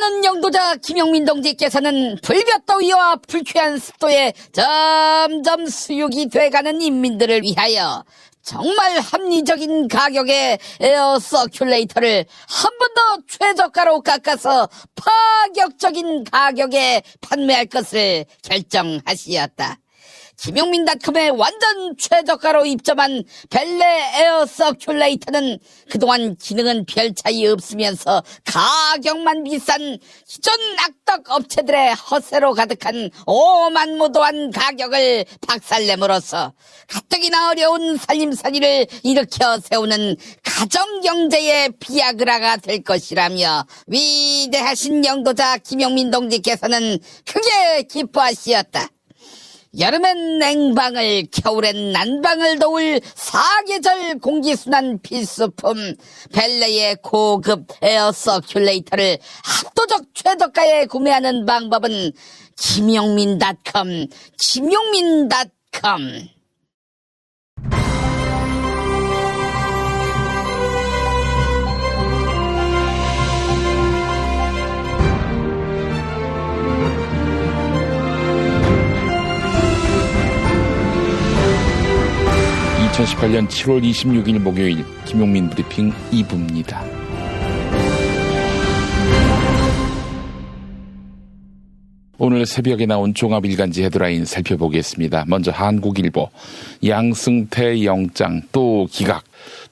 사랑하는 영도자 김용민 동지께서는 불볕더위와 불쾌한 습도에 점점 수육이 돼가는 인민들을 위하여 정말 합리적인 가격의 에어 서큘레이터를 한 번 더 최저가로 깎아서 파격적인 가격에 판매할 것을 결정하시었다. 김용민닷컴에 완전 최저가로 입점한 벨레 에어 서큘레이터는 그동안 기능은 별 차이 없으면서 가격만 비싼 기존 악덕 업체들의 허세로 가득한 오만무도한 가격을 박살냄으로써 가뜩이나 어려운 살림살이를 일으켜 세우는 가정경제의 비아그라가 될 것이라며 위대하신 영도자 김용민 동지께서는 크게 기뻐하시었다. 여름엔 냉방을, 겨울엔 난방을 도울 사계절 공기순환 필수품 벨레의 고급 에어 서큘레이터를 압도적 최저가에 구매하는 방법은 김용민닷컴. 2018년 7월 26일 목요일 김용민 브리핑 2부입니다. 오늘 새벽에 나온 종합일간지 헤드라인 살펴보겠습니다. 먼저 한국일보, 양승태 영장 또 기각,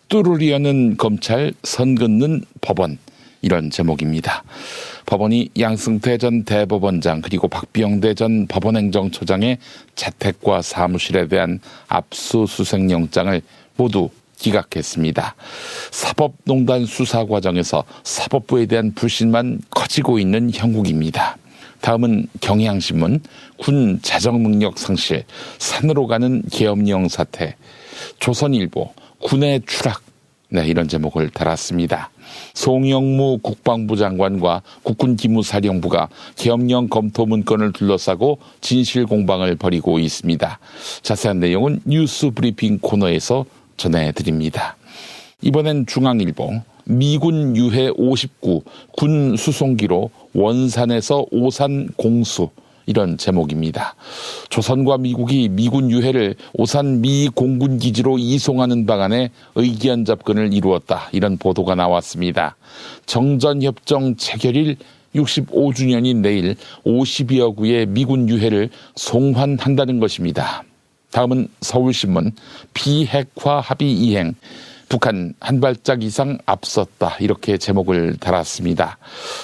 뚫으려는 검찰, 선 긋는 법원, 이런 제목입니다. 법원이 양승태 전 대법원장 그리고 박병대 전 법원행정처장의 자택과 사무실에 대한 압수수색 영장을 모두 기각했습니다. 사법농단 수사 과정에서 사법부에 대한 불신만 커지고 있는 형국입니다. 다음은 경향신문, 군 재정능력 상실, 산으로 가는 계엄령 사태, 조선일보, 군의 추락, 이런 제목을 달았습니다. 송영무 국방부 장관과 국군기무사령부가 계엄령 검토 문건을 둘러싸고 진실 공방을 벌이고 있습니다. 자세한 내용은 뉴스 브리핑 코너에서 전해드립니다. 이번엔 중앙일보, 미군 유해 59, 군 수송기로 원산에서 오산 공수, 이런 제목입니다. 조선과 미국이 미군 유해를 오산 미 공군기지로 이송하는 방안에 의견 접근을 이루었다, 이런 보도가 나왔습니다. 정전협정 체결일 65주년인 내일 50여 구의 미군 유해를 송환한다는 것입니다. 다음은 서울신문, 비핵화 합의 이행, 북한 한 발짝 이상 앞섰다, 이렇게 제목을 달았습니다.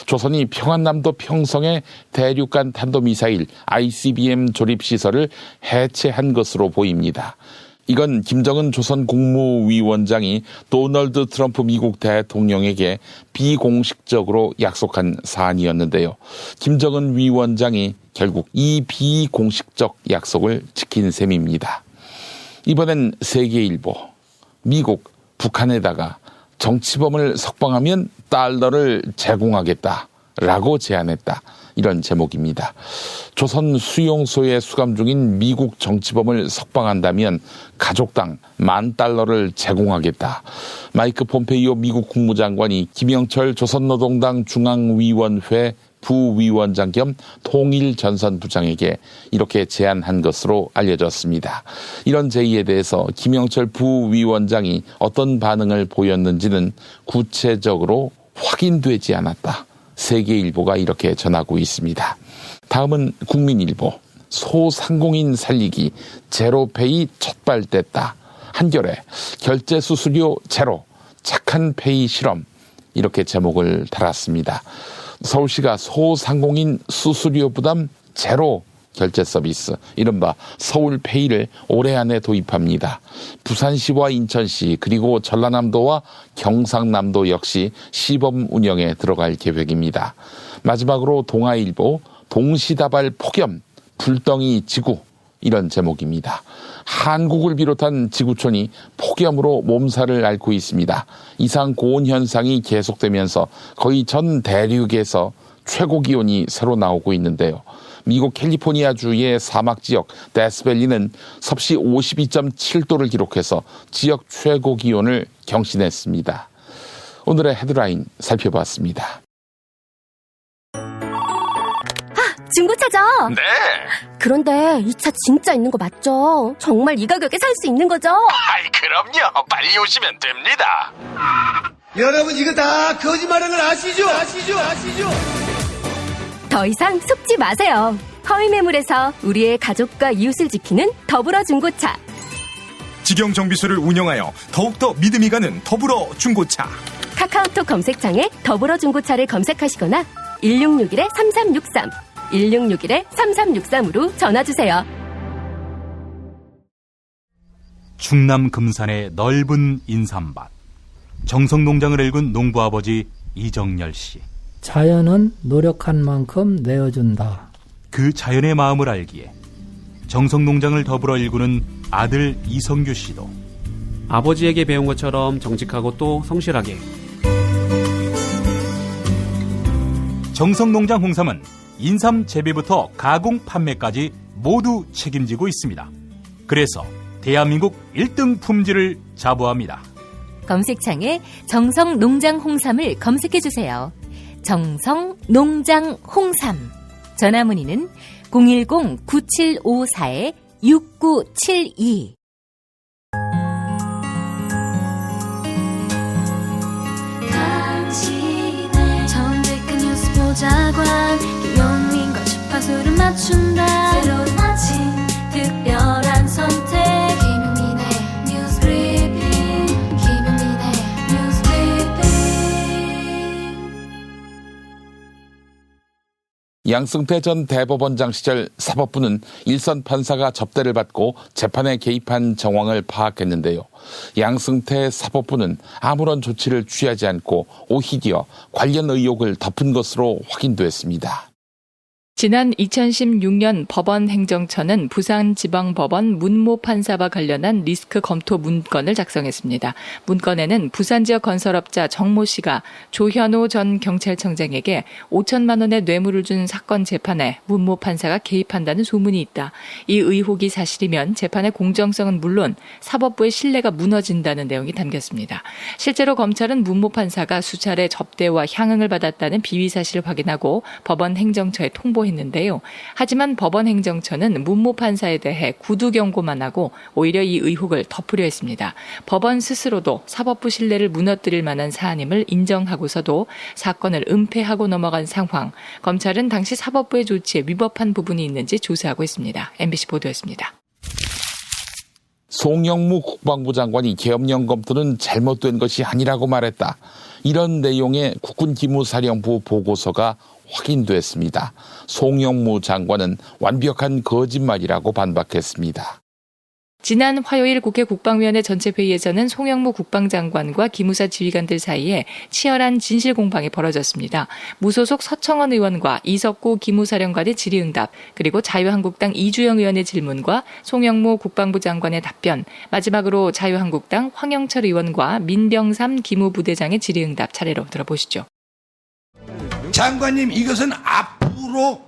조선이 평안남도 평성의 대륙간 탄도미사일 ICBM 조립시설을 해체한 것으로 보입니다. 이건 김정은 조선 국무위원장이 도널드 트럼프 미국 대통령에게 비공식적으로 약속한 사안이었는데요. 김정은 위원장이 결국 이 비공식적 약속을 지킨 셈입니다. 이번엔 세계일보, 미국 북한에다가 정치범을 석방하면 달러를 제공하겠다라고 제안했다, 이런 제목입니다. 조선 수용소에 수감 중인 미국 정치범을 석방한다면 가족당 $10,000를 제공하겠다. 마이크 폼페이오 미국 국무장관이 김영철 조선노동당 중앙위원회 부위원장 겸 통일전선부장에게 이렇게 제안한 것으로 알려졌습니다. 이런 제의에 대해서 김영철 부위원장이 어떤 반응을 보였는지는 구체적으로 확인되지 않았다, 세계일보가 이렇게 전하고 있습니다. 다음은 국민일보, 소상공인 살리기 제로페이 첫발뗐다, 한겨레 결제 수수료 제로 착한 페이 실험, 이렇게 제목을 달았습니다. 서울시가 소상공인 수수료 부담 제로 결제 서비스, 이른바 서울페이를 올해 안에 도입합니다. 부산시와 인천시 그리고 전라남도와 경상남도 역시 시범 운영에 들어갈 계획입니다. 마지막으로 동아일보, 동시다발 폭염 불덩이 지구, 이런 제목입니다. 한국을 비롯한 지구촌이 폭염으로 몸살을 앓고 있습니다. 이상 고온 현상이 계속되면서 거의 전 대륙에서 최고 기온이 새로 나오고 있는데요. 미국 캘리포니아주의 사막 지역 데스밸리는 섭씨 52.7도를 기록해서 지역 최고 기온을 경신했습니다. 오늘의 헤드라인 살펴봤습니다. 중고차죠? 네. 그런데 이 차 진짜 있는 거 맞죠? 정말 이 가격에 살 수 있는 거죠? 아이, 그럼요. 빨리 오시면 됩니다. 여러분 이거 다 거짓말하는 걸 아시죠? 더 이상 속지 마세요. 허위 매물에서 우리의 가족과 이웃을 지키는 더불어 중고차. 직영 정비소를 운영하여 더욱더 믿음이 가는 더불어 중고차. 카카오톡 검색창에 더불어 중고차를 검색하시거나 1661-3363, 1661-3363으로 전화주세요. 충남 금산의 넓은 인삼밭. 정성농장을 일군 농부아버지 이정열 씨. 자연은 노력한 만큼 내어준다. 그 자연의 마음을 알기에 정성농장을 더불어 일구는 아들 이성규 씨도 아버지에게 배운 것처럼 정직하고 또 성실하게. 정성농장 홍삼은 인삼 재배부터 가공 판매까지 모두 책임지고 있습니다. 그래서 대한민국 1등 품질을 자부합니다. 검색창에 정성농장 홍삼을 검색해주세요. 정성농장 홍삼. 전화문의는 010-9754-6972. 정직한 뉴스 보좌관 김용민과 주파수를 맞춘다. 새로운 아침 특별한 선택 김용민의 뉴스 브리핑. 김용민의 뉴스 브리핑. 양승태 전 대법원장 시절 사법부는 일선 판사가 접대를 받고 재판에 개입한 정황을 파악했는데요. 양승태 사법부는 아무런 조치를 취하지 않고 오히려 관련 의혹을 덮은 것으로 확인됐습니다. 지난 2016년 법원행정처는 부산지방법원 문모 판사와 관련한 리스크 검토 문건을 작성했습니다. 문건에는 부산지역 건설업자 정모 씨가 조현오 전 경찰청장에게 5천만 원의 뇌물을 준 사건 재판에 문모 판사가 개입한다는 소문이 있다. 이 의혹이 사실이면 재판의 공정성은 물론 사법부의 신뢰가 무너진다는 내용이 담겼습니다. 실제로 검찰은 문모 판사가 수차례 접대와 향응을 받았다는 비위 사실을 확인하고 법원행정처에 통보했는데요. 하지만 법원행정처는 문모 판사에 대해 구두 경고만 하고 오히려 이 의혹을 덮으려 했습니다. 법원 스스로도 사법부 신뢰를 무너뜨릴 만한 사안임을 인정하고서도 사건을 은폐하고 넘어간 상황. 검찰은 당시 사법부의 조치에 위법한 부분이 있는지 조사하고 있습니다. MBC 보도였습니다. 송영무 국방부 장관이 계엄령 검토는 잘못된 것이 아니라고 말했다. 이런 내용의 국군기무사령부 보고서가 확인됐습니다. 송영무 장관은 완벽한 거짓말이라고 반박했습니다. 지난 화요일 국회 국방위원회 전체 회의에서는 송영무 국방장관과 기무사 지휘관들 사이에 치열한 진실 공방이 벌어졌습니다. 무소속 서청원 의원과 이석구 기무사령관의 질의응답, 그리고 자유한국당 이주영 의원의 질문과 송영무 국방부 장관의 답변, 마지막으로 자유한국당 황영철 의원과 민병삼 기무부대장의 질의응답 차례로 들어보시죠. 장관님, 이것은 앞으로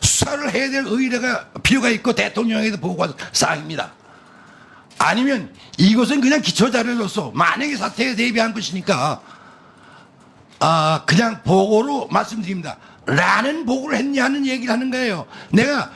수사를 해야 될 의뢰가 필요가 있고 대통령에게도 보고할 사항입니다. 아니면 이것은 그냥 기초자료로서 만약에 사태에 대비한 것이니까 그냥 보고로 말씀드립니다. 라는 보고를 했냐는 얘기를 하는 거예요. 내가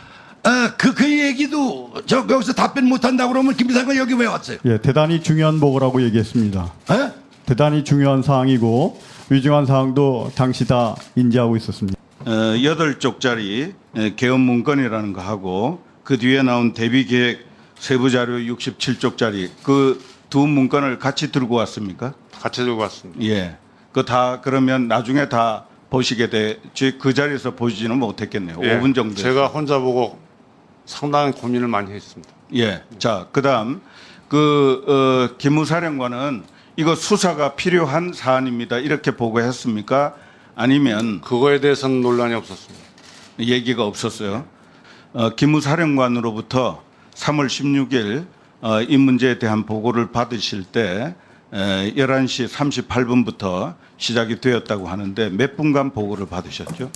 그 얘기도 여기서 답변 못한다고 그러면 김비상관 여기 왜 왔어요? 예, 대단히 중요한 보고라고 얘기했습니다. 에? 대단히 중요한 사항이고 위중한 사항도 당시 다 인지하고 있었습니다. 8쪽짜리 계엄 문건이라는 거 하고 그 뒤에 나온 대비계획 세부자료 67쪽짜리 그 두 문건을 같이 들고 왔습니까? 같이 들고 왔습니다. 예. 그 다 그러면 나중에 다 보시게 되지 그 자리에서 보시지는 못했겠네요. 예, 5분 정도. 제가 혼자 보고 상당한 고민을 많이 했습니다. 예. 자, 그다음 기무사령관은 이거 수사가 필요한 사안입니다. 이렇게 보고했습니까? 아니면 그거에 대해서는 논란이 없었습니다. 얘기가 없었어요. 기무사령관으로부터 3월 16일 이 문제에 대한 보고를 받으실 때 11시 38분부터 시작이 되었다고 하는데 몇 분간 보고를 받으셨죠?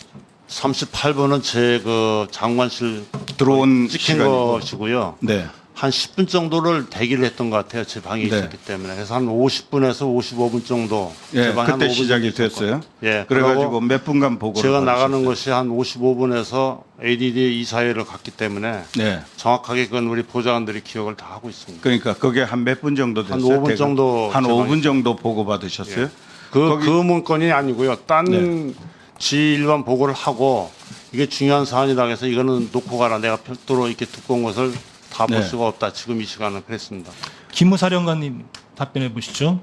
38분은 제 그 장관실 들어온 찍힌 시간이고. 것이고요. 네. 한 10분 정도를 대기를 했던 것 같아요. 제 방에 네. 있었기 때문에. 그래서 한 50분에서 55분 정도. 예, 제 방에 그때 한 5분 시작이 정도 있었고. 됐어요. 예, 그래가지고 그리고 몇 분간 보고를 제가 나가는 받으셨어요? 것이 한 55분에서 ADD 이사회를 갔기 때문에 네. 정확하게 그건 우리 보좌관들이 기억을 다 하고 있습니다. 그러니까 그게 한 몇 분 정도 됐어요? 한 5분 대략? 정도 한 제 방에 5분 정도 보고 받으셨어요? 그 문건이 아니고요. 딴 네. 지일반 보고를 하고 이게 중요한 사안이라 해서 이거는 놓고 가라. 내가 별도로 이렇게 두꺼운 것을 다 볼 네. 수가 없다. 지금 이 시간은 그랬습니다. 기무사령관님 답변해 보시죠.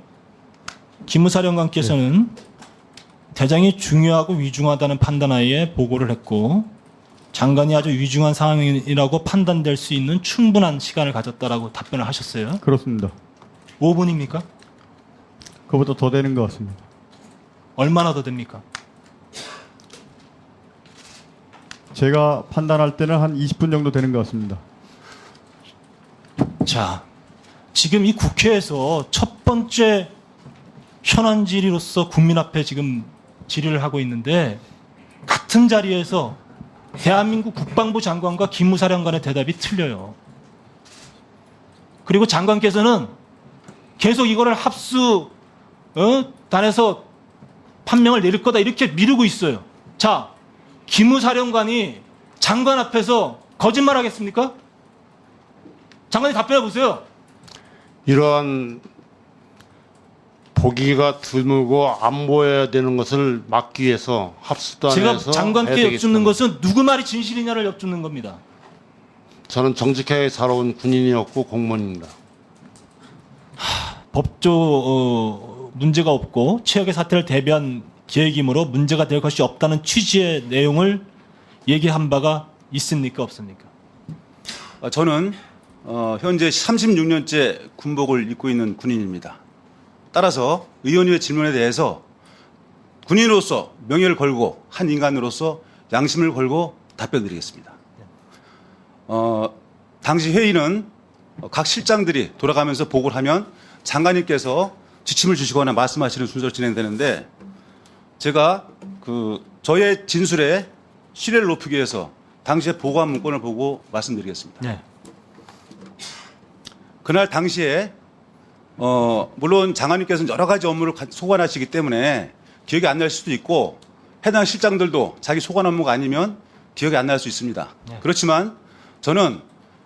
기무사령관께서는 대장이 중요하고 위중하다는 판단하에 보고를 했고 장관이 아주 위중한 상황이라고 판단될 수 있는 충분한 시간을 가졌다라고 답변을 하셨어요. 그렇습니다. 5분입니까? 그보다 더 되는 것 같습니다. 얼마나 더 됩니까? 제가 판단할 때는 한 20분 정도 되는 것 같습니다. 자, 지금 이 국회에서 첫 번째 현안 질의로서 국민 앞에 지금 질의를 하고 있는데 같은 자리에서 대한민국 국방부 장관과 기무사령관의 대답이 틀려요. 그리고 장관께서는 계속 이거를 단에서 판명을 내릴 거다 이렇게 미루고 있어요. 자, 기무사령관이 장관 앞에서 거짓말 하겠습니까? 장관님 답변해 보세요. 이러한 보기가 드물고 안 보여야 되는 것을 막기 위해서 합수단에서 제가 장관께 여쭙는 것은 누구 말이 진실이냐를 여쭙는 겁니다. 저는 정직하게 살아온 군인이었고 공무원입니다. 법조 문제가 없고 최악의 사태를 대비한 계획이므로 문제가 될 것이 없다는 취지의 내용을 얘기한 바가 있습니까 없습니까? 저는 현재 36년째 군복을 입고 있는 군인입니다. 따라서 의원님의 질문에 대해서 군인으로서 명예를 걸고 한 인간으로서 양심을 걸고 답변드리겠습니다. 당시 회의는 각 실장들이 돌아가면서 보고를 하면 장관님께서 지침을 주시거나 말씀하시는 순서로 진행되는데 제가 저의 진술에 신뢰를 높이기 위해서 당시에 보고한 문건을 보고 말씀드리겠습니다. 네. 그날 당시에 물론 장관님께서는 여러 가지 업무를 소관하시기 때문에 기억이 안 날 수도 있고 해당 실장들도 자기 소관 업무가 아니면 기억이 안 날 수 있습니다. 네. 그렇지만 저는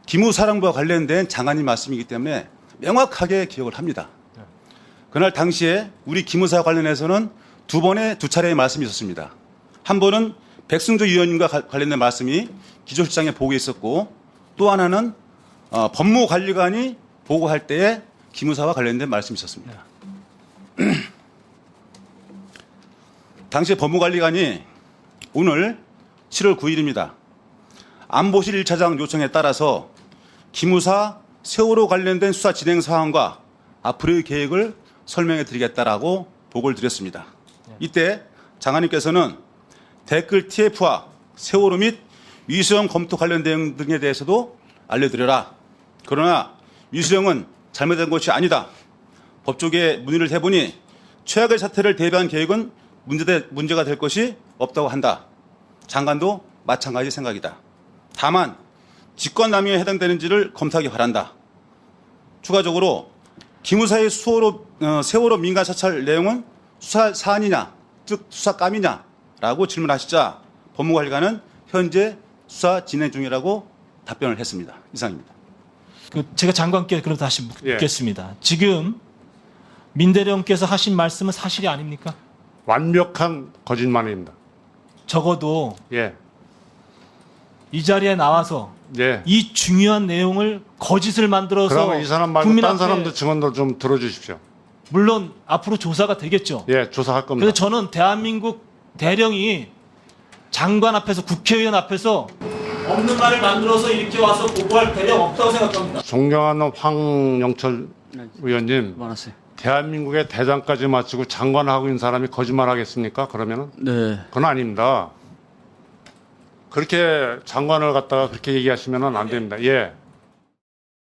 기무사령부와 관련된 장관님 말씀이기 때문에 명확하게 기억을 합니다. 네. 그날 당시에 우리 기무사와 관련해서는 두 차례의 말씀이 있었습니다. 한 번은 백승조 위원님과 관련된 말씀이 기조실장에 보고에 있었고 또 하나는 법무관리관이 보고할 때에 기무사와 관련된 말씀이 있었습니다. 당시에 법무관리관이 오늘 7월 9일입니다. 안보실 1차장 요청에 따라서 기무사 세월호 관련된 수사 진행 상황과 앞으로의 계획을 설명해 드리겠다라고 보고를 드렸습니다. 이때 장관님께서는 댓글 TF와 세월호 및 위수형 검토 관련 내용 등에 대해서도 알려드려라. 그러나 위수형은 잘못된 것이 아니다. 법조계에 문의를 해보니 최악의 사태를 대비한 계획은 문제가 될 것이 없다고 한다. 장관도 마찬가지 생각이다. 다만 직권남용에 해당되는지를 검토하기 바란다. 추가적으로 기무사의 세월호 민간 사찰 내용은 수사 사안이냐, 즉 수사감이냐라고 질문하시자 법무관리관은 현재 수사 진행 중이라고 답변을 했습니다. 이상입니다. 제가 장관께 그럼 다시 묻겠습니다. 지금 민대령께서 하신 말씀은 사실이 아닙니까? 완벽한 거짓말입니다. 적어도 예. 이 자리에 나와서 예. 이 중요한 내용을 거짓을 만들어서 그러면 이 사람 말고 국민 딴 앞에 사람도 증언도 좀 들어주십시오. 물론 앞으로 조사가 되겠죠. 예, 조사할 겁니다. 그래서 저는 대한민국 대령이 장관 앞에서 국회의원 앞에서 없는 말을 만들어서 이렇게 와서 보고할 대령 없다고 생각합니다. 존경하는 황영철 의원님, 대한민국의 대장까지 마치고 장관하고 있는 사람이 거짓말하겠습니까? 그러면은 네. 그건 아닙니다. 그렇게 장관을 갖다가 그렇게 얘기하시면은 안 됩니다. 예.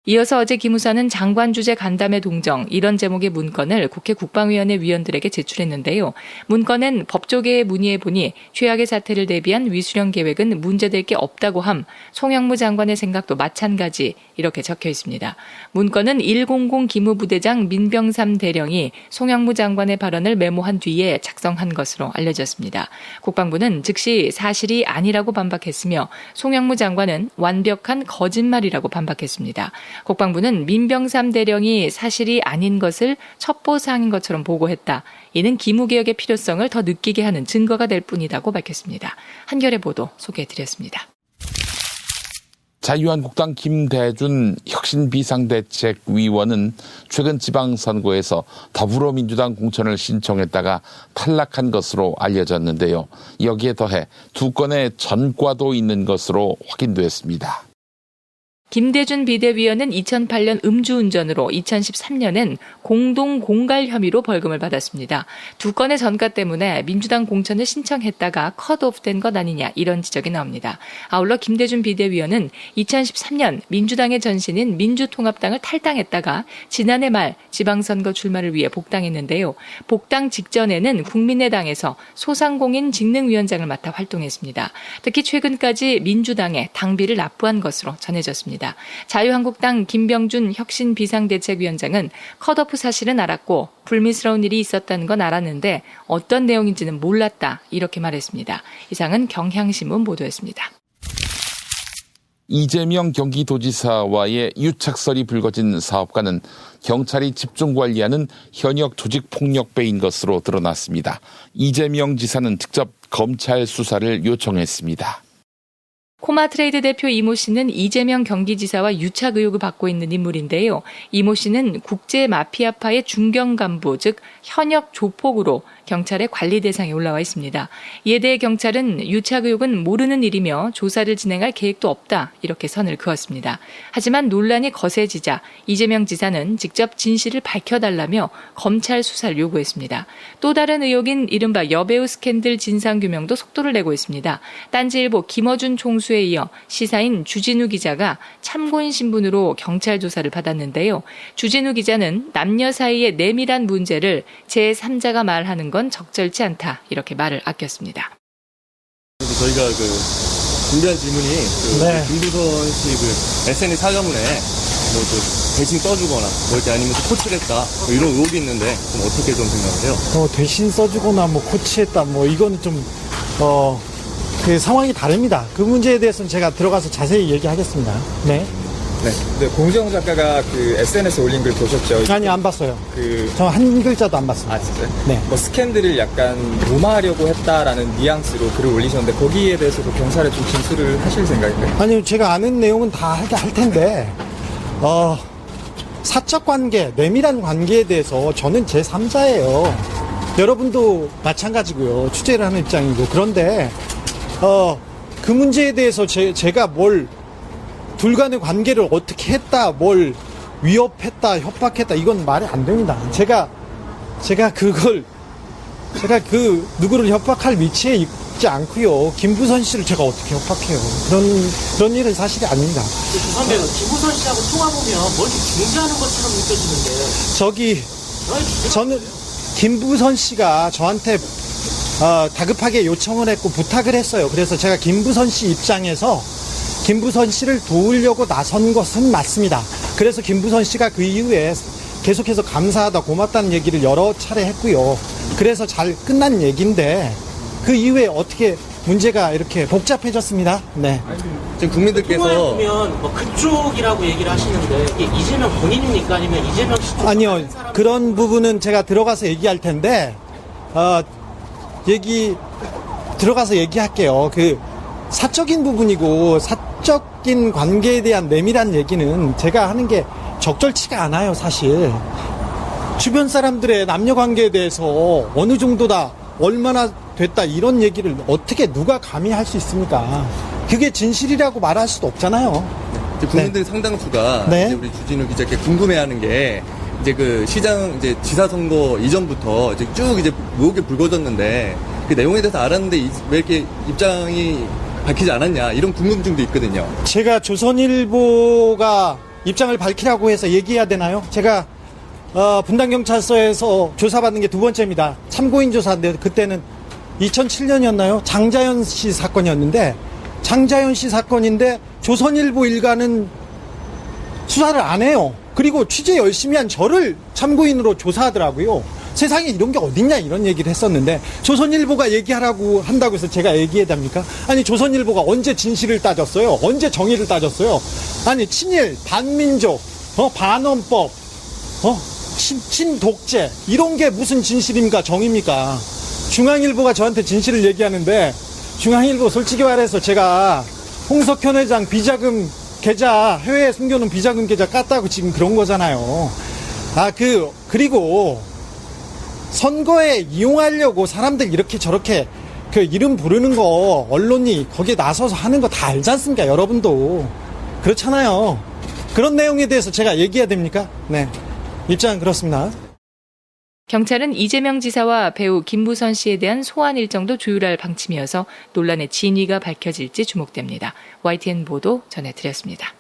이어서 어제 기무사는 장관 주재 간담회 동정 이런 제목의 문건을 국회 국방위원회 위원들에게 제출했는데요. 문건엔 법조계에 문의해보니 최악의 사태를 대비한 위수령 계획은 문제될 게 없다고 함, 송영무 장관의 생각도 마찬가지 이렇게 적혀 있습니다. 문건은 100 기무부대장 민병삼 대령이 송영무 장관의 발언을 메모한 뒤에 작성한 것으로 알려졌습니다. 국방부는 즉시 사실이 아니라고 반박했으며 송영무 장관은 완벽한 거짓말이라고 반박했습니다. 국방부는 민병삼 대령이 사실이 아닌 것을 첩보사항인 것처럼 보고했다. 이는 기무개혁의 필요성을 더 느끼게 하는 증거가 될 뿐이라고 밝혔습니다. 한겨레 보도 소개해드렸습니다. 자유한국당 김대준 혁신비상대책위원은 최근 지방선거에서 더불어민주당 공천을 신청했다가 탈락한 것으로 알려졌는데요. 여기에 더해 2건의 전과도 있는 것으로 확인됐습니다. 김대준 비대위원은 2008년 음주운전으로 2013년엔 공동 공갈 혐의로 벌금을 받았습니다. 2건의 전과 때문에 민주당 공천을 신청했다가 컷오프된 것 아니냐 이런 지적이 나옵니다. 아울러 김대준 비대위원은 2013년 민주당의 전신인 민주통합당을 탈당했다가 지난해 말 지방선거 출마를 위해 복당했는데요. 복당 직전에는 국민의당에서 소상공인 직능위원장을 맡아 활동했습니다. 특히 최근까지 민주당에 당비를 납부한 것으로 전해졌습니다. 자유한국당 김병준 혁신비상대책위원장은 컷오프 사실은 알았고 불미스러운 일이 있었다는 건 알았는데 어떤 내용인지는 몰랐다 이렇게 말했습니다. 이상은 경향신문 보도였습니다. 이재명 경기도지사와의 유착설이 불거진 사업가는 경찰이 집중관리하는 현역 조직폭력배인 것으로 드러났습니다. 이재명 지사는 직접 검찰 수사를 요청했습니다. 코마트레이드 대표 이모 씨는 이재명 경기지사와 유착 의혹을 받고 있는 인물인데요. 이모 씨는 국제마피아파의 중견 간부, 즉 현역 조폭으로 경찰의 관리 대상에 올라와 있습니다. 이에 대해 경찰은 유착 의혹은 모르는 일이며 조사를 진행할 계획도 없다 이렇게 선을 그었습니다. 하지만 논란이 거세지자 이재명 지사는 직접 진실을 밝혀달라며 검찰 수사를 요구했습니다. 또 다른 의혹인 이른바 여배우 스캔들 진상규명도 속도를 내고 있습니다. 딴지일보 김어준 총수에 이어 시사인 주진우 기자가 참고인 신분으로 경찰 조사를 받았는데요. 주진우 기자는 남녀 사이의 내밀한 문제를 제3자가 말하는 건 적절치 않다 이렇게 말을 아꼈습니다. 저희가 준비한 질문이 김부선 씨 SNS 사과문에 대신 써주거나 이렇게 아니면 코치를 했다 이런 의혹이 있는데 좀 어떻게 좀 생각하세요? 대신 써주거나 코치했다 이거는 좀 그 상황이 다릅니다. 그 문제에 대해서는 제가 들어가서 자세히 얘기하겠습니다. 네. 네, 공정 작가가 SNS 올린 글 보셨죠? 아니, 안 봤어요. 저 한 글자도 안 봤습니다. 아, 진짜요? 네. 스캔들을 약간 무마하려고 했다라는 뉘앙스로 글을 올리셨는데 거기에 대해서도 경찰에 좀 진술을 하실 생각인가요? 아니요, 제가 아는 내용은 다 할 텐데, 사적 관계, 내밀한 관계에 대해서 저는 제3자예요. 여러분도 마찬가지고요. 취재를 하는 입장이고. 그런데, 그 문제에 대해서 제가 둘 간의 관계를 어떻게 했다, 위협했다, 협박했다, 이건 말이 안 됩니다. 제가 누구를 협박할 위치에 있지 않고요. 김부선 씨를 제가 어떻게 협박해요. 그런 일은 사실이 아닙니다. 죄송한데, 김부선 씨하고 통화보면 뭘 중재하는 것처럼 느껴지는데. 저는 김부선 씨가 저한테 다급하게 요청을 했고 부탁을 했어요. 그래서 제가 김부선 씨 입장에서 김부선 씨를 도우려고 나선 것은 맞습니다. 그래서 김부선 씨가 그 이후에 계속해서 감사하다, 고맙다는 얘기를 여러 차례 했고요. 그래서 잘 끝난 얘기인데 그 이후에 어떻게 문제가 이렇게 복잡해졌습니다. 네. 지금 국민들께서 보면 그쪽이라고 얘기를 하시는데 이게 이재명 본인입니까? 아니면 이재명 씨 쪽? 아니요. 그런 부분은 제가 들어가서 얘기할 텐데 들어가서 얘기할게요. 사적인 부분이고 사적인 관계에 대한 내밀한 얘기는 제가 하는 게 적절치가 않아요, 사실. 주변 사람들의 남녀 관계에 대해서 어느 정도다, 얼마나 됐다, 이런 얘기를 어떻게 누가 감히 할 수 있습니까? 그게 진실이라고 말할 수도 없잖아요. 국민들 상당수가 이제 우리 주진우 기자께 궁금해하는 게 시장 지사 선거 이전부터 쭉 의혹이 불거졌는데 그 내용에 대해서 알았는데 왜 이렇게 입장이 밝히지 않았냐 이런 궁금증도 있거든요. 제가 조선일보가 입장을 밝히라고 해서 얘기해야 되나요? 제가 분당경찰서에서 조사받는 게 두 번째입니다. 참고인 조사인데 그때는 2007년이었나요? 장자연 씨 사건이었는데 장자연 씨 사건인데 조선일보 일가는 수사를 안 해요. 그리고 취재 열심히 한 저를 참고인으로 조사하더라고요. 세상에 이런 게 어딨냐 이런 얘기를 했었는데 조선일보가 얘기하라고 한다고 해서 제가 얘기해야 됩니까? 아니 조선일보가 언제 진실을 따졌어요? 언제 정의를 따졌어요? 아니 친일, 반민족, 반헌법, 친독재 이런 게 무슨 진실입니까? 정의입니까? 중앙일보가 저한테 진실을 얘기하는데 중앙일보 솔직히 말해서 제가 홍석현 회장 비자금 계좌 해외에 숨겨놓은 비자금 계좌 깠다고 지금 그런 거잖아요. 그리고 선거에 이용하려고 사람들 이렇게 저렇게 그 이름 부르는 거 언론이 거기에 나서서 하는 거 다 알지 않습니까? 여러분도 그렇잖아요. 그런 내용에 대해서 제가 얘기해야 됩니까? 네, 입장은 그렇습니다. 경찰은 이재명 지사와 배우 김부선 씨에 대한 소환 일정도 조율할 방침이어서 논란의 진위가 밝혀질지 주목됩니다. YTN 보도 전해드렸습니다.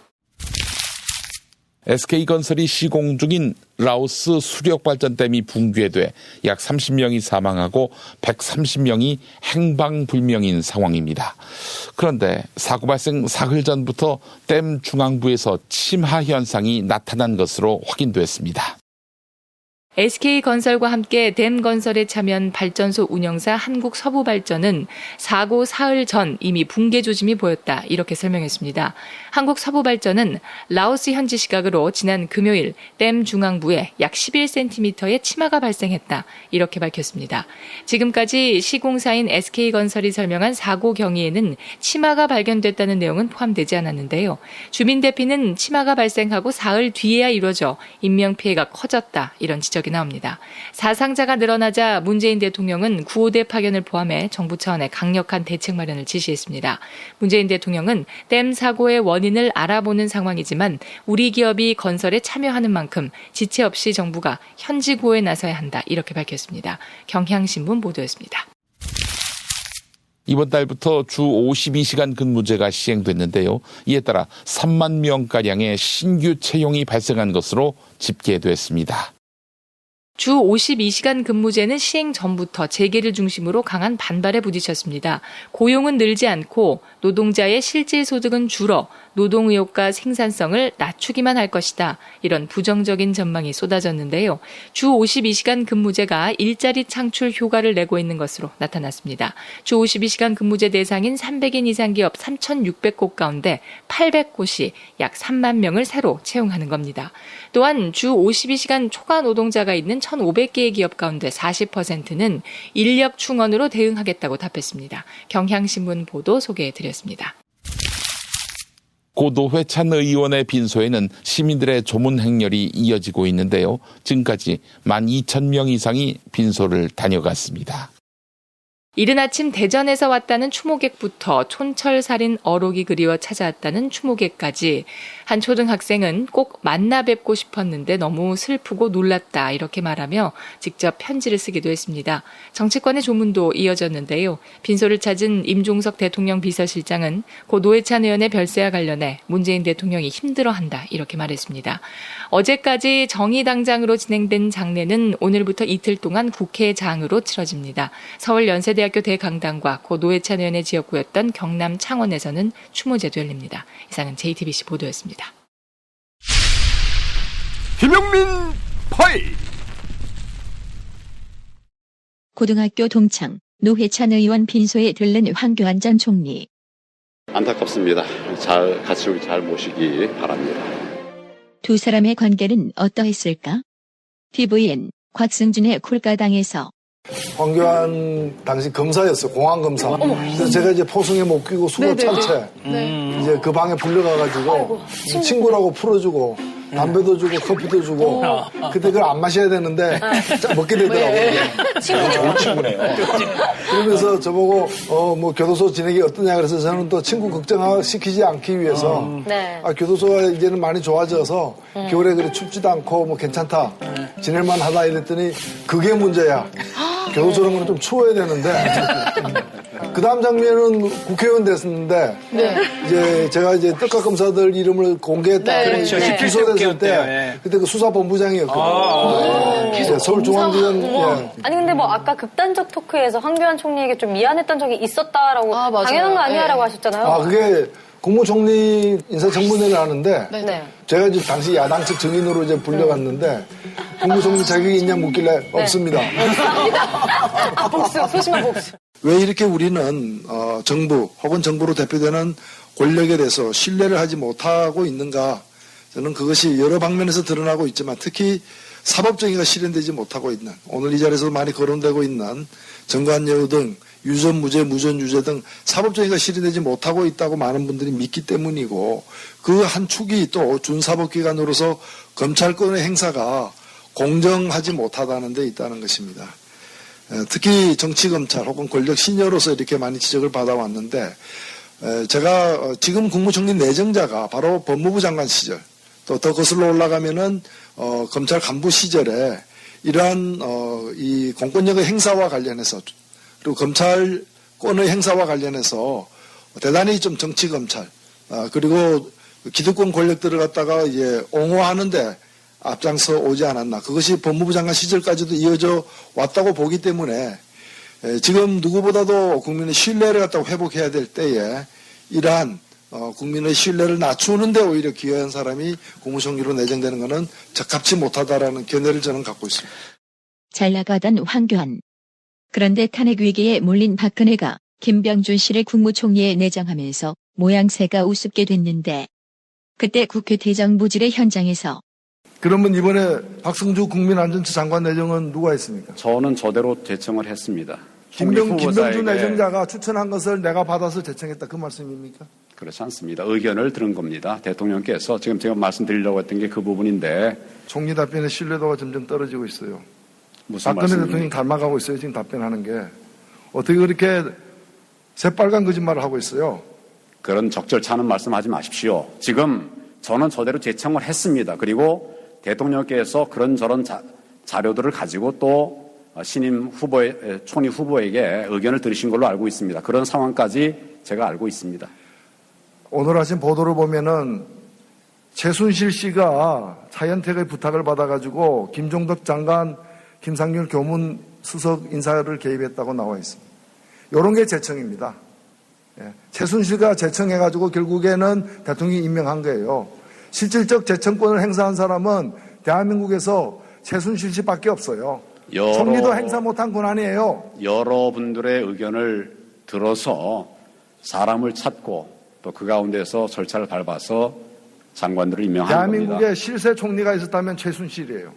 SK건설이 시공 중인 라오스 수력발전댐이 붕괴돼 약 30명이 사망하고 130명이 행방불명인 상황입니다. 그런데 사고 발생 사흘 전부터 댐 중앙부에서 침하 현상이 나타난 것으로 확인됐습니다. SK건설과 함께 댐 건설에 참여한 발전소 운영사 한국서부발전은 사고 사흘 전 이미 붕괴 조짐이 보였다 이렇게 설명했습니다. 한국서부발전은 라오스 현지 시각으로 지난 금요일 댐 중앙부에 약 11cm의 침하가 발생했다 이렇게 밝혔습니다. 지금까지 시공사인 SK건설이 설명한 사고 경위에는 침하가 발견됐다는 내용은 포함되지 않았는데요. 주민 대피는 침하가 발생하고 사흘 뒤에야 이루어져 인명피해가 커졌다 이런 지적이 나옵니다. 사상자가 늘어나자 문재인 대통령은 구호대 파견을 포함해 정부 차원의 강력한 대책 마련을 지시했습니다. 문재인 대통령은 댐 사고의 원인을 알아보는 상황이지만 우리 기업이 건설에 참여하는 만큼 지체 없이 정부가 현지 구호에 나서야 한다 이렇게 밝혔습니다. 경향신문 보도였습니다. 이번 달부터 주 52시간 근무제가 시행됐는데요. 이에 따라 3만 명가량의 신규 채용이 발생한 것으로 집계됐습니다. 주 52시간 근무제는 시행 전부터 재계를 중심으로 강한 반발에 부딪혔습니다. 고용은 늘지 않고 노동자의 실질 소득은 줄어 노동 의욕과 생산성을 낮추기만 할 것이다. 이런 부정적인 전망이 쏟아졌는데요. 주 52시간 근무제가 일자리 창출 효과를 내고 있는 것으로 나타났습니다. 주 52시간 근무제 대상인 300인 이상 기업 3,600곳 가운데 800곳이 약 3만 명을 새로 채용하는 겁니다. 또한 주 52시간 초과 노동자가 있는 1,500개의 기업 가운데 40%는 인력 충원으로 대응하겠다고 답했습니다. 경향신문 보도 소개해드렸습니다. 고 노회찬 의원의 빈소에는 시민들의 조문 행렬이 이어지고 있는데요. 지금까지 12,000명 이상이 빈소를 다녀갔습니다. 이른 아침 대전에서 왔다는 추모객부터 촌철살인 어록이 그리워 찾아왔다는 추모객까지 한 초등학생은 꼭 만나 뵙고 싶었는데 너무 슬프고 놀랐다 이렇게 말하며 직접 편지를 쓰기도 했습니다. 정치권의 조문도 이어졌는데요. 빈소를 찾은 임종석 대통령 비서실장은 고 노회찬 의원의 별세와 관련해 문재인 대통령이 힘들어한다 이렇게 말했습니다. 어제까지 정의당장으로 진행된 장례는 오늘부터 이틀 동안 국회장으로 치러집니다. 서울 연세대학교 대강당과 고 노회찬 의원의 지역구였던 경남 창원에서는 추모제도 열립니다. 이상은 JTBC 보도였습니다. 김용민 파일. 고등학교 동창 노회찬 의원 빈소에 들른 황교안 전 총리. 안타깝습니다. 같이 잘 모시기 바랍니다. 두 사람의 관계는 어떠했을까? TVN 곽승준의 콜가당에서. 황교안 당시 검사였어, 공안검사. 그래서 제가 이제 포승에 못 끼고 수고 찬채 이제 그 방에 불려가가지고 친구라고 풀어주고 담배도 주고 커피도 주고 그때 그걸 안 마셔야 되는데 먹게 되더라고요. 좋은 친구네요. 그러면서 저보고 뭐 교도소 지내기 어떠냐 그래서 저는 또 친구 걱정시키지 않기 위해서 교도소가 이제는 많이 좋아져서 겨울에 그래 춥지도 않고 뭐 괜찮다 지낼만 하다 이랬더니 그게 문제야. 교도소는 좀 추워야 되는데 그 다음 장면은 국회의원 됐었는데 이제 제가 이제 뜻과 검사들 이름을 공개했다. 그렇죠. 기소됐을 때 그때 그 수사본부장이었거든요. 서울중앙지검. 아니 근데 뭐 아까 극단적 토크에서 황교안 총리에게 좀 미안했던 적이 있었다라고 당연한 거 아니야라고 하셨잖아요. 그게 국무총리 인사청문회를 하는데 제가 이제 당시 야당 측 증인으로 이제 불려갔는데 국무총리 자격이 있냐 묻길래 없습니다. 복수, 소심한 복수. 왜 이렇게 우리는 정부 혹은 정부로 대표되는 권력에 대해서 신뢰를 하지 못하고 있는가? 저는 그것이 여러 방면에서 드러나고 있지만 특히 사법정의가 실현되지 못하고 있는 오늘 이 자리에서 많이 거론되고 있는 정관예우 등 유전 무죄, 무전 유죄 등 사법정의가 실현되지 못하고 있다고 많은 분들이 믿기 때문이고 그 한 축이 또 준사법기관으로서 검찰권의 행사가 공정하지 못하다는 데 있다는 것입니다. 특히 정치검찰 혹은 권력 신여로서 이렇게 많이 지적을 받아왔는데 제가 지금 국무총리 내정자가 바로 법무부 장관 시절 또 더 거슬러 올라가면은 검찰 간부 시절에 이러한 이 공권력의 행사와 관련해서 그리고 검찰권의 행사와 관련해서 대단히 좀 정치검찰 그리고 기득권 권력들을 갖다가 이제 옹호하는데 앞장서 오지 않았나. 그것이 법무부 장관 시절까지도 이어져 왔다고 보기 때문에 지금 누구보다도 국민의 신뢰를 갖다가 회복해야 될 때에 이러한 국민의 신뢰를 낮추는 데 오히려 기여한 사람이 국무총리로 내정되는 것은 적합치 못하다라는 견해를 저는 갖고 있습니다. 잘 나가던 황교안. 그런데 탄핵 위기에 몰린 박근혜가 김병준 씨를 국무총리에 내정하면서 모양새가 우습게 됐는데 그때 국회 대정부질의 현장에서 그러면 이번에 박성주 국민안전처 장관 내정은 누가 했습니까? 저는 저대로 제청을 했습니다. 김병준 내정자가 추천한 것을 내가 받아서 제청했다 그 말씀입니까? 그렇지 않습니다. 의견을 들은 겁니다. 대통령께서 지금 제가 말씀드리려고 했던 게 그 부분인데 총리 답변의 신뢰도가 점점 떨어지고 있어요. 무슨 박근혜 말씀입니까? 대통령이 닮아가고 있어요. 지금 답변하는 게. 어떻게 그렇게 새빨간 거짓말을 하고 있어요. 그런 적절찮은 말씀하지 마십시오. 지금 저는 저대로 제청을 했습니다. 그리고 대통령께서 그런저런 자료들을 가지고 또 신임 총리 후보에게 의견을 들으신 걸로 알고 있습니다. 그런 상황까지 제가 알고 있습니다. 오늘 하신 보도를 보면은 최순실 씨가 차현택의 부탁을 받아가지고 김종덕 장관, 김상률 교문 수석 인사를 개입했다고 나와 있습니다. 이런 게 제청입니다. 최순실가 제청해가지고 결국에는 대통령이 임명한 거예요. 실질적 제청권을 행사한 사람은 대한민국에서 최순실 씨밖에 없어요. 총리도 행사 못한 권한이에요. 여러분들의 의견을 들어서 사람을 찾고 또 그 가운데서 절차를 밟아서 장관들을 임명한 대한민국에 겁니다. 실세 총리가 있었다면 최순실이에요.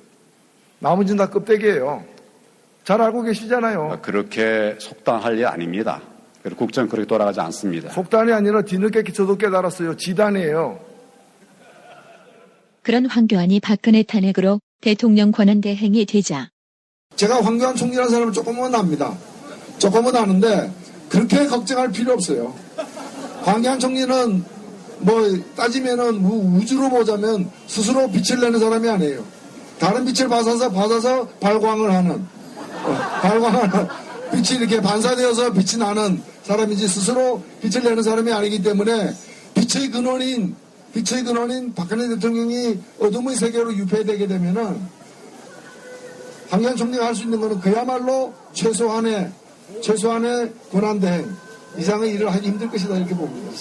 나머지는 다 껍데기예요. 잘 알고 계시잖아요. 그렇게 속단할 일 아닙니다. 국정은 그렇게 돌아가지 않습니다. 속단이 아니라 뒤늦게 저도 깨달았어요. 지단이에요. 그런 황교안이 박근혜 탄핵으로 대통령 권한대행이 되자 제가 황교안 총리라는 사람을 조금은 압니다. 조금은 아는데 그렇게 걱정할 필요 없어요. 황교안 총리는 뭐 따지면은 우주로 보자면 스스로 빛을 내는 사람이 아니에요. 다른 빛을 받아서 발광을 하는 빛이 이렇게 반사되어서 빛이 나는 사람이지 스스로 빛을 내는 사람이 아니기 때문에 빛의 근원인 박근혜 대통령이 어둠의 세계로 유폐되게 되면은 황교안 총리가 할 수 있는 것은 그야말로 최소한의 권한대행 이상의 일을 하기 힘들 것이다 이렇게 봅니다.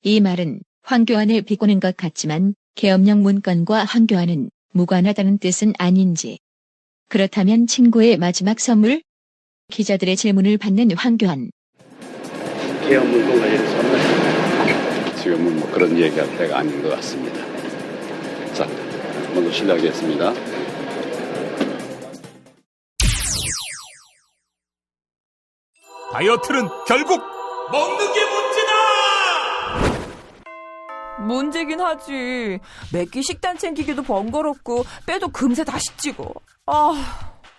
이 말은 황교안을 비꼬는 것 같지만 계엄령 문건과 황교안은 무관하다는 뜻은 아닌지. 그렇다면 친구의 마지막 선물? 기자들의 질문을 받는 황교안. 계엄 문건 관련해서는 지금은 뭐 그런 얘기할 때가 아닌 것 같습니다. 자, 먼저 실례하겠습니다. 다이어트는 결국 먹는 게 문제다! 문제긴 하지. 매끼 식단 챙기기도 번거롭고 빼도 금세 다시 찌고.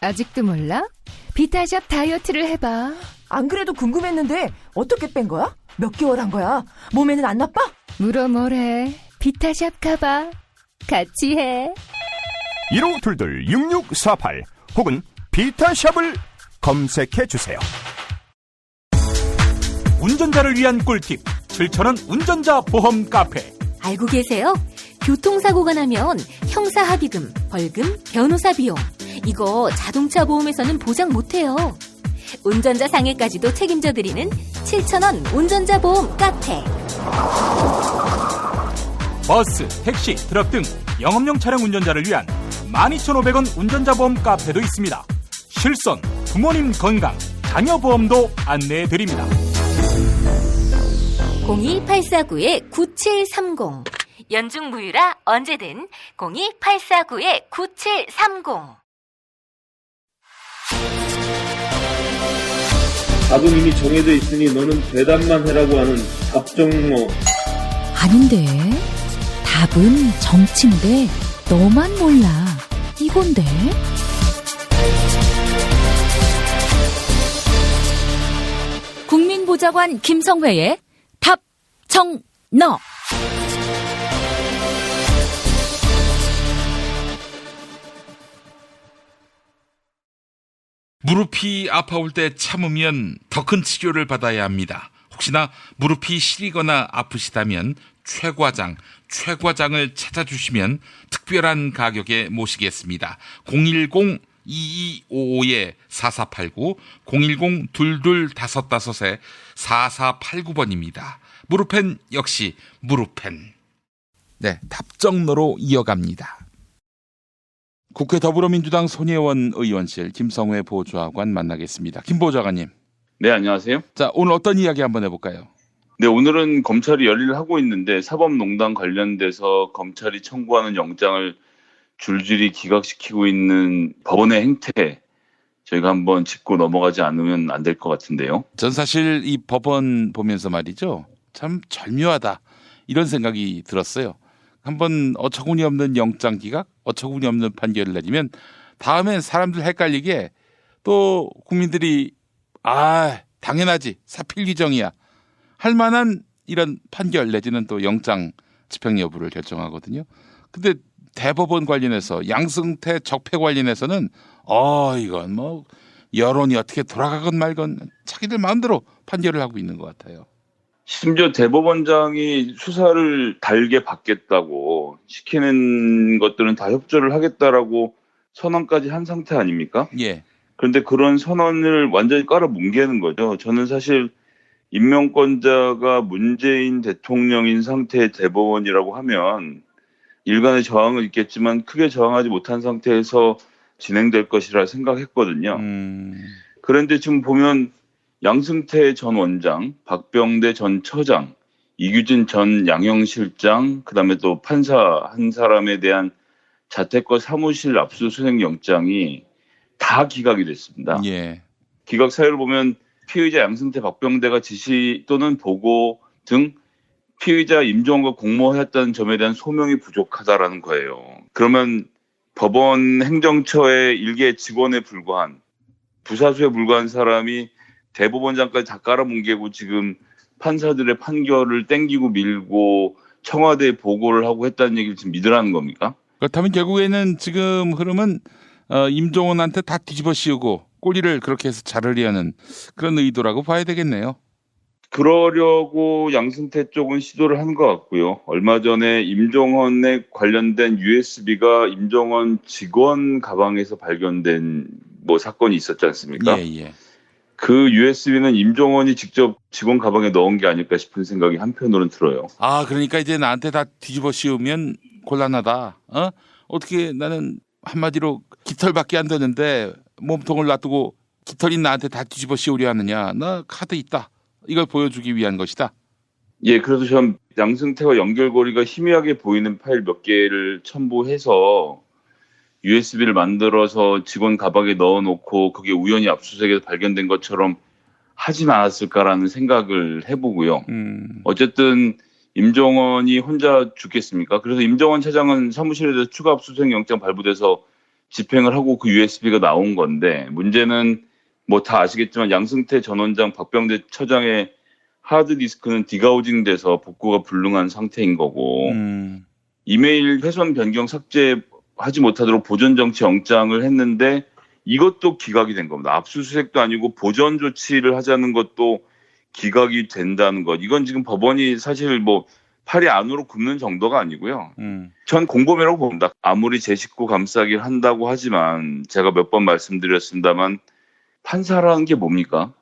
아직도 몰라? 비타샵 다이어트를 해봐. 안 그래도 궁금했는데 어떻게 뺀 거야? 몇 개월 한 거야? 몸에는 안 나빠? 물어 뭐래. 비타샵 가봐. 같이 해. 1522-6648 혹은 비타샵을 검색해 주세요. 운전자를 위한 꿀팁 7,000원 운전자 보험 카페. 알고 계세요? 교통사고가 나면 형사합의금, 벌금, 변호사 비용 이거 자동차 보험에서는 보장 못해요. 운전자 상해까지도 책임져 드리는 7,000원 운전자 보험 카페. 버스, 택시, 트럭 등 영업용 차량 운전자를 위한 12,500원 운전자 보험 카페도 있습니다. 실손, 부모님 건강, 자녀 보험도 안내해 드립니다. 02849-9730 연중 무휴라 언제든 02849-9730. 답은 이미 정해져 있으니 너는 대답만 해라고 하는 답정모. 아닌데 답은 정치인데 너만 몰라 이건데. 국민보좌관 김성회의 답정너. 무릎이 아파올 때 참으면 더 큰 치료를 받아야 합니다. 혹시나 무릎이 시리거나 아프시다면 최과장을 찾아주시면 특별한 가격에 모시겠습니다. 010-2255-4489 010-2255-4489번입니다. 무릎펜 역시 무릎펜. 네, 답정너로 이어갑니다. 국회 더불어민주당 손혜원 의원실 김성회 보좌관 만나겠습니다. 김 보좌관님. 네, 안녕하세요. 자, 오늘 어떤 이야기 한번 해볼까요? 네, 오늘은 검찰이 열일을 하고 있는데 사법농단 관련돼서 검찰이 청구하는 영장을 줄줄이 기각시키고 있는 법원의 행태 저희가 한번 짚고 넘어가지 않으면 안 될 것 같은데요. 전 사실 이 법원 보면서 말이죠. 참 절묘하다 이런 생각이 들었어요. 한번 어처구니 없는 영장 기각, 어처구니 없는 판결을 내리면 다음엔 사람들 헷갈리게 또 국민들이 당연하지 사필 규정이야 할 만한 이런 판결 내지는 또 영장 집행 여부를 결정하거든요. 근데 대법원 관련해서 양승태 적폐 관련해서는 이건 뭐 여론이 어떻게 돌아가건 말건 자기들 마음대로 판결을 하고 있는 것 같아요. 심지어 대법원장이 수사를 달게 받겠다고 시키는 것들은 다 협조를 하겠다라고 선언까지 한 상태 아닙니까? 예. 그런데 그런 선언을 완전히 깔아뭉개는 거죠. 저는 사실 임명권자가 문재인 대통령인 상태의 대법원이라고 하면 일간의 저항은 있겠지만 크게 저항하지 못한 상태에서 진행될 것이라 생각했거든요. 그런데 지금 보면 양승태 전 원장, 박병대 전 처장, 이규진 전 양형실장, 그다음에 또 판사 한 사람에 대한 자택과 사무실 압수수색 영장이 다 기각이 됐습니다. 예. 기각 사유를 보면 피의자 양승태, 박병대가 지시 또는 보고 등 피의자 임종원과 공모했다는 점에 대한 소명이 부족하다라는 거예요. 그러면 법원 행정처의 일개 직원에 불과한 부사수에 불과한 사람이 대법원장까지 다 깔아뭉개고 지금 판사들의 판결을 땡기고 밀고 청와대에 보고를 하고 했다는 얘기를 지금 믿으라는 겁니까? 그렇다면 결국에는 지금 흐름은 임종원한테 다 뒤집어 씌우고 꼬리를 그렇게 해서 자르려는 그런 의도라고 봐야 되겠네요. 그러려고 양승태 쪽은 시도를 한 것 같고요. 얼마 전에 임종원에 관련된 USB가 임종원 직원 가방에서 발견된 사건이 있었지 않습니까? 예. 그 USB는 임종원이 직접 직원 가방에 넣은 게 아닐까 싶은 생각이 한편으로는 들어요. 그러니까 이제 나한테 다 뒤집어 씌우면 곤란하다. 어떻게 나는 한마디로 깃털밖에 안 되는데 몸통을 놔두고 깃털이 나한테 다 뒤집어 씌우려 하느냐. 나 카드 있다. 이걸 보여주기 위한 것이다. 예, 그래서 전 양승태와 연결고리가 희미하게 보이는 파일 몇 개를 첨부해서 USB를 만들어서 직원 가방에 넣어놓고 그게 우연히 압수수색에서 발견된 것처럼 하진 않았을까라는 생각을 해보고요. 어쨌든 임종원이 혼자 죽겠습니까? 그래서 임종원 차장은 사무실에 대해서 추가 압수수색 영장 발부돼서 집행을 하고 그 USB가 나온 건데 문제는 다 아시겠지만 양승태 전 원장, 박병대 처장의 하드디스크는 디가우징 돼서 복구가 불능한 상태인 거고 이메일 훼손 변경 삭제하지 못하도록 보존 정치 영장을 했는데 이것도 기각이 된 겁니다. 압수수색도 아니고 보존 조치를 하자는 것도 기각이 된다는 것. 이건 지금 법원이 사실 뭐 팔이 안으로 굽는 정도가 아니고요. 전 공범이라고 봅니다. 아무리 제 식구 감싸기를 한다고 하지만 제가 몇 번 말씀드렸습니다만 판사라는 게 뭡니까?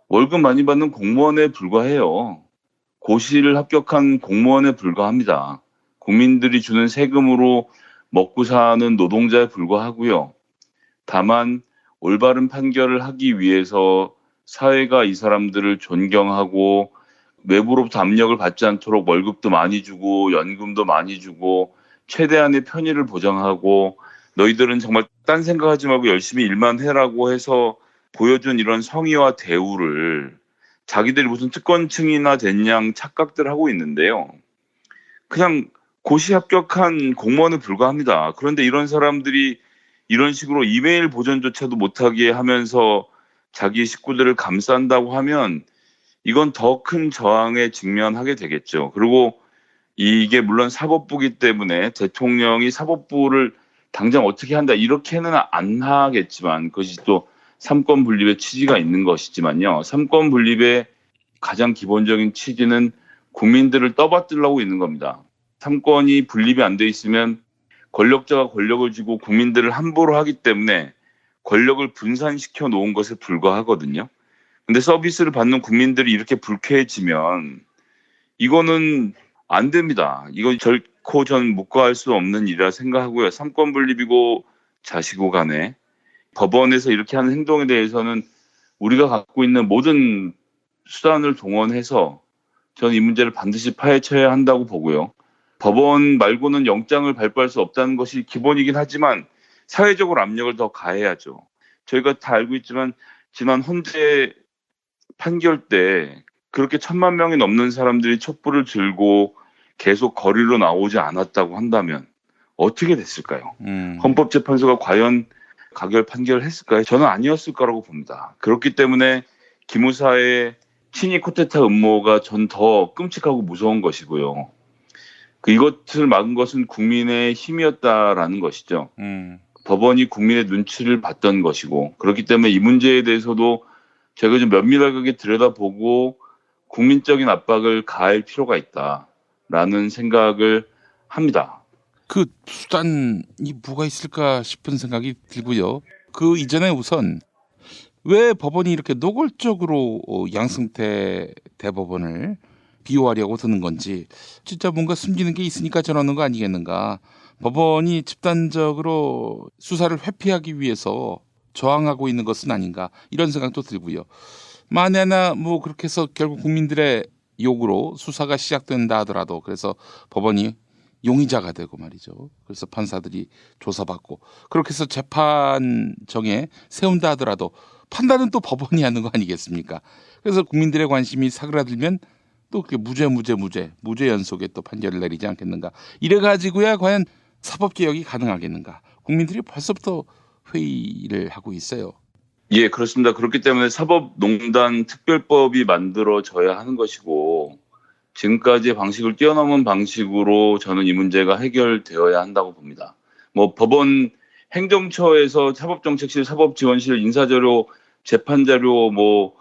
월급 많이 받는 공무원에 불과해요. 고시를 합격한 공무원에 불과합니다. 국민들이 주는 세금으로 먹고 사는 노동자에 불과하고요. 다만 올바른 판결을 하기 위해서 사회가 이 사람들을 존경하고 외부로부터 압력을 받지 않도록 월급도 많이 주고 연금도 많이 주고 최대한의 편의를 보장하고 너희들은 정말 딴 생각하지 말고 열심히 일만 해라고 해서 보여준 이런 성의와 대우를 자기들이 무슨 특권층이나 된 양 착각들 하고 있는데요. 그냥 고시 합격한 공무원에 불과합니다. 그런데 이런 사람들이 이런 식으로 이메일 보전조차도 못하게 하면서 자기 식구들을 감싼다고 하면 이건 더 큰 저항에 직면하게 되겠죠. 그리고 이게 물론 사법부이기 때문에 대통령이 사법부를 당장 어떻게 한다 이렇게는 안 하겠지만 그것이 또 삼권 분립의 취지가 있는 것이지만요. 삼권 분립의 가장 기본적인 취지는 국민들을 떠받들려고 있는 겁니다. 삼권이 분립이 안 돼 있으면 권력자가 권력을 쥐고 국민들을 함부로 하기 때문에 권력을 분산시켜 놓은 것에 불과하거든요. 근데 서비스를 받는 국민들이 이렇게 불쾌해지면 이거는 안 됩니다. 이건 결코 전 묵과할 수 없는 일이라 생각하고요. 삼권 분립이고 자시고 간에 법원에서 이렇게 하는 행동에 대해서는 우리가 갖고 있는 모든 수단을 동원해서 저는 이 문제를 반드시 파헤쳐야 한다고 보고요. 법원 말고는 영장을 발부할 수 없다는 것이 기본이긴 하지만 사회적으로 압력을 더 가해야죠. 저희가 다 알고 있지만 지난 헌재 판결 때 그렇게 1000만 명이 넘는 사람들이 촛불을 들고 계속 거리로 나오지 않았다고 한다면 어떻게 됐을까요? 헌법재판소가 과연 가결 판결을 했을까요? 저는 아니었을 거라고 봅니다. 그렇기 때문에 기무사의 친위 쿠데타 음모가 전 더 끔찍하고 무서운 것이고요. 이것을 막은 것은 국민의 힘이었다라는 것이죠. 법원이 국민의 눈치를 봤던 것이고 그렇기 때문에 이 문제에 대해서도 제가 좀 면밀하게 들여다보고 국민적인 압박을 가할 필요가 있다라는 생각을 합니다. 그 수단이 뭐가 있을까 싶은 생각이 들고요. 그 이전에 우선 왜 법원이 이렇게 노골적으로 양승태 대법원을 비호하려고 드는 건지 진짜 뭔가 숨기는 게 있으니까 저러는 거 아니겠는가. 법원이 집단적으로 수사를 회피하기 위해서 저항하고 있는 것은 아닌가 이런 생각도 들고요. 만에나 뭐 그렇게 해서 결국 국민들의 요구로 수사가 시작된다 하더라도 그래서 법원이 용의자가 되고 말이죠. 그래서 판사들이 조사받고 그렇게 해서 재판정에 세운다 하더라도 판단은 또 법원이 하는 거 아니겠습니까? 그래서 국민들의 관심이 사그라들면 또 그렇게 무죄 연속에 또 판결을 내리지 않겠는가. 이래가지고야 과연 사법개혁이 가능하겠는가. 국민들이 벌써부터 회의를 하고 있어요. 예, 그렇습니다. 그렇기 때문에 사법농단 특별법이 만들어져야 하는 것이고 지금까지의 방식을 뛰어넘은 방식으로 저는 이 문제가 해결되어야 한다고 봅니다. 뭐 법원 행정처에서 사법정책실, 사법지원실, 인사자료, 재판자료, 뭐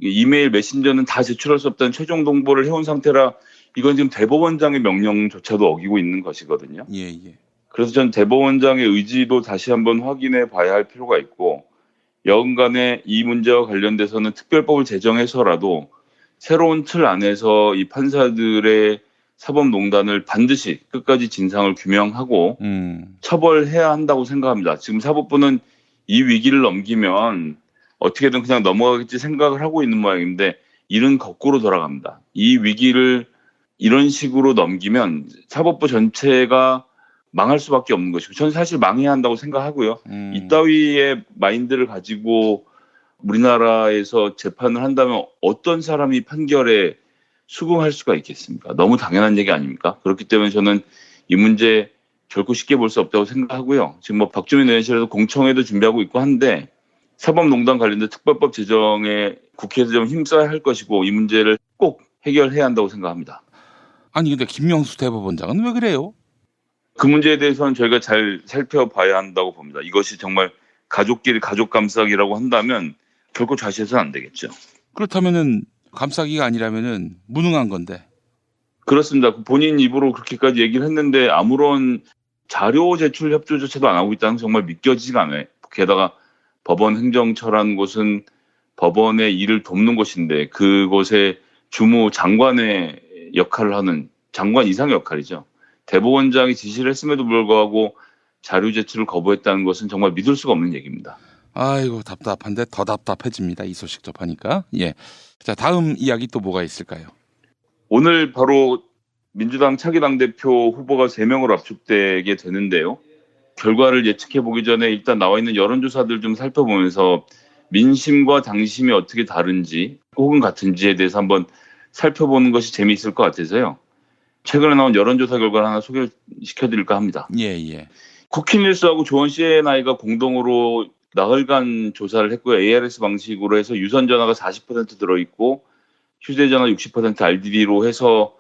이메일, 메신저는 다 제출할 수 없다는 최종 동보를 해온 상태라 이건 지금 대법원장의 명령조차도 어기고 있는 것이거든요. 예. 그래서 전 대법원장의 의지도 다시 한번 확인해 봐야 할 필요가 있고 여간에 이 문제와 관련돼서는 특별법을 제정해서라도 새로운 틀 안에서 이 판사들의 사법농단을 반드시 끝까지 진상을 규명하고 처벌해야 한다고 생각합니다. 지금 사법부는 이 위기를 넘기면 어떻게든 그냥 넘어가겠지 생각을 하고 있는 모양인데 일은 거꾸로 돌아갑니다. 이 위기를 이런 식으로 넘기면 사법부 전체가 망할 수밖에 없는 것이고 저는 사실 망해야 한다고 생각하고요. 이따위의 마인드를 가지고 우리나라에서 재판을 한다면 어떤 사람이 판결에 수긍할 수가 있겠습니까? 너무 당연한 얘기 아닙니까? 그렇기 때문에 저는 이 문제 결코 쉽게 볼 수 없다고 생각하고요. 지금 뭐 박주민 의원실에서 공청회도 준비하고 있고 한데 사법농단 관련된 특별법 제정에 국회에서 좀 힘써야 할 것이고 이 문제를 꼭 해결해야 한다고 생각합니다. 아니 근데 김명수 대법원장은 왜 그래요? 그 문제에 대해서는 저희가 잘 살펴봐야 한다고 봅니다. 이것이 정말 가족끼리 가족 감싸기라고 한다면 결코 좌시해서는 안 되겠죠. 그렇다면은 감싸기가 아니라면은 무능한 건데. 그렇습니다. 본인 입으로 그렇게까지 얘기를 했는데 아무런 자료 제출 협조조차도 안 하고 있다는 게 정말 믿겨지지가 않아요. 게다가 법원 행정처라는 곳은 법원의 일을 돕는 곳인데 그곳에 주무 장관의 역할을 하는 장관 이상의 역할이죠. 대법원장이 지시를 했음에도 불구하고 자료 제출을 거부했다는 것은 정말 믿을 수가 없는 얘기입니다. 아이고 답답한데 더 답답해집니다. 이 소식 접하니까. 예. 자, 다음 이야기 또 뭐가 있을까요? 오늘 바로 민주당 차기 당대표 후보가 3명으로 압축되게 되는데요. 결과를 예측해 보기 전에 일단 나와 있는 여론조사들 좀 살펴보면서 민심과 당심이 어떻게 다른지 혹은 같은지에 대해서 살펴보는 것이 재미있을 것 같아서요. 최근에 나온 여론조사 결과를 하나 소개시켜드릴까 합니다. 예. 쿠키뉴스하고 조원 CNI가 공동으로 나흘간 조사를 했고요. ARS 방식으로 해서 유선전화가 40% 들어있고 휴대전화 60% RDD로 해서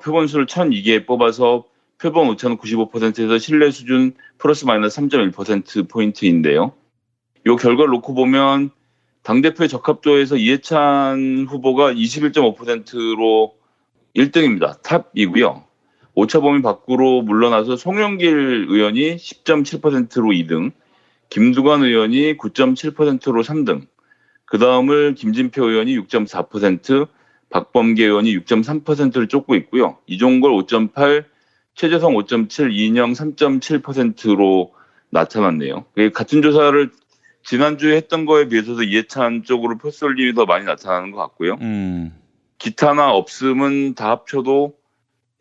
표본수를 1002개 뽑아서 표본 오차는 95%에서 신뢰 수준 플러스 마이너스 3.1%포인트인데요. 이 결과를 놓고 보면 당대표의 적합도에서 이해찬 후보가 21.5%로 1등입니다. 탑이고요. 오차 범위 밖으로 물러나서 송영길 의원이 10.7%로 2등, 김두관 의원이 9.7%로 3등, 그 다음을 김진표 의원이 6.4%, 박범계 의원이 6.3%를 쫓고 있고요. 이종걸 5.8, 최재성 5.7, 이인영 3.7%로 나타났네요. 같은 조사를 지난주에 했던 거에 비해서도 이해찬 쪽으로 표쏠림이 더 많이 나타나는 것 같고요. 기타나 없음은 다 합쳐도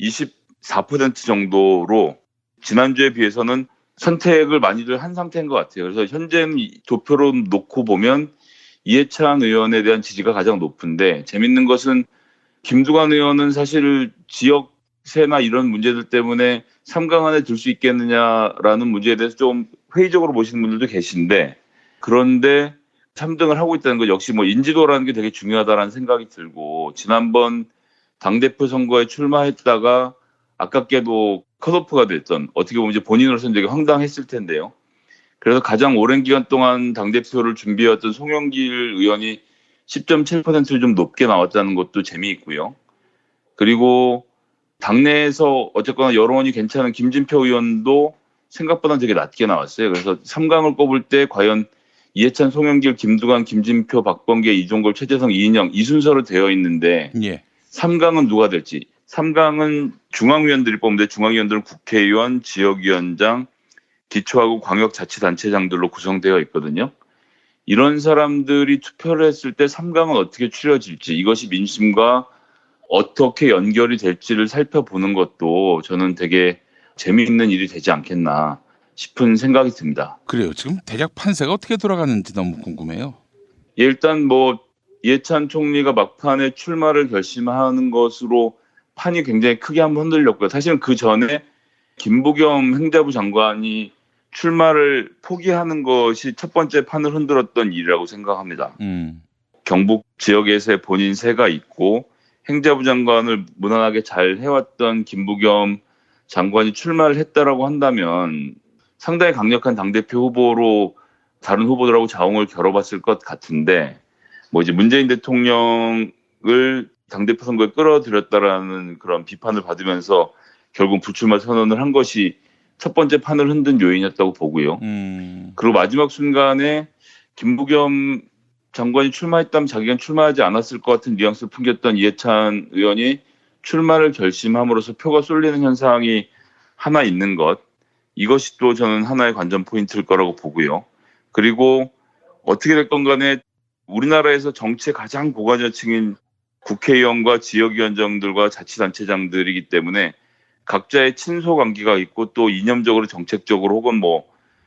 24% 정도로 지난주에 비해서는 선택을 많이들 한 상태인 것 같아요. 그래서 현재는 도표로 놓고 보면 이해찬 의원에 대한 지지가 가장 높은데 재밌는 것은 김두관 의원은 사실 지역세나 이런 문제들 때문에 3강 안에 들 수 있겠느냐라는 문제에 대해서 좀 회의적으로 보시는 분들도 계신데 그런데 3등을 하고 있다는 것 역시 인지도라는 게 되게 중요하다라는 생각이 들고 지난번 당대표 선거에 출마했다가 아깝게도 컷오프가 됐던 어떻게 보면 이제 본인으로서는 되게 황당했을 텐데요. 그래서 가장 오랜 기간 동안 당대표를 준비해왔던 송영길 의원이 10.7%를 좀 높게 나왔다는 것도 재미있고요. 그리고 당내에서 어쨌거나 여론이 괜찮은 김진표 의원도 생각보다 되게 낮게 나왔어요. 그래서 3강을 꼽을 때 과연 이해찬, 송영길, 김두관, 김진표, 박범계, 이종걸, 최재성, 이인영 이 순서로 되어 있는데 3강은 누가 될지. 3강은 중앙위원들이 뽑는데 중앙위원들은 국회의원, 지역위원장, 기초하고 광역자치단체장들로 구성되어 있거든요. 이런 사람들이 투표를 했을 때 3강은 어떻게 치러질지 이것이 민심과 어떻게 연결이 될지를 살펴보는 것도 저는 되게 재미있는 일이 되지 않겠나 싶은 생각이 듭니다. 그래요. 지금 대략 판세가 어떻게 돌아가는지 너무 궁금해요. 일단 이해찬 총리가 막판에 출마를 결심하는 것으로 판이 굉장히 크게 한번 흔들렸고요. 사실은 그 전에 김부겸 행자부 장관이 출마를 포기하는 것이 첫 번째 판을 흔들었던 일이라고 생각합니다. 경북 지역에서의 본인 세가 있고 행자부 장관을 무난하게 잘 해왔던 김부겸 장관이 출마를 했다라고 한다면 상당히 강력한 당대표 후보로 다른 후보들하고 자웅을 겨뤄봤을 것 같은데 이제 문재인 대통령을 당대표 선거에 끌어들였다라는 그런 비판을 받으면서 결국 불출마 선언을 한 것이 첫 번째 판을 흔든 요인이었다고 보고요. 그리고 마지막 순간에 김부겸 장관이 출마했다면 자기가 출마하지 않았을 것 같은 뉘앙스를 풍겼던 이해찬 의원이 출마를 결심함으로써 표가 쏠리는 현상이 하나 있는 것. 이것이 또 저는 하나의 관전 포인트일 거라고 보고요. 그리고 어떻게 됐건 간에 우리나라에서 정치의 가장 고관여층인 국회의원과 지역위원장들과 자치단체장들이기 때문에 각자의 친소 관계가 있고 또 이념적으로 정책적으로 혹은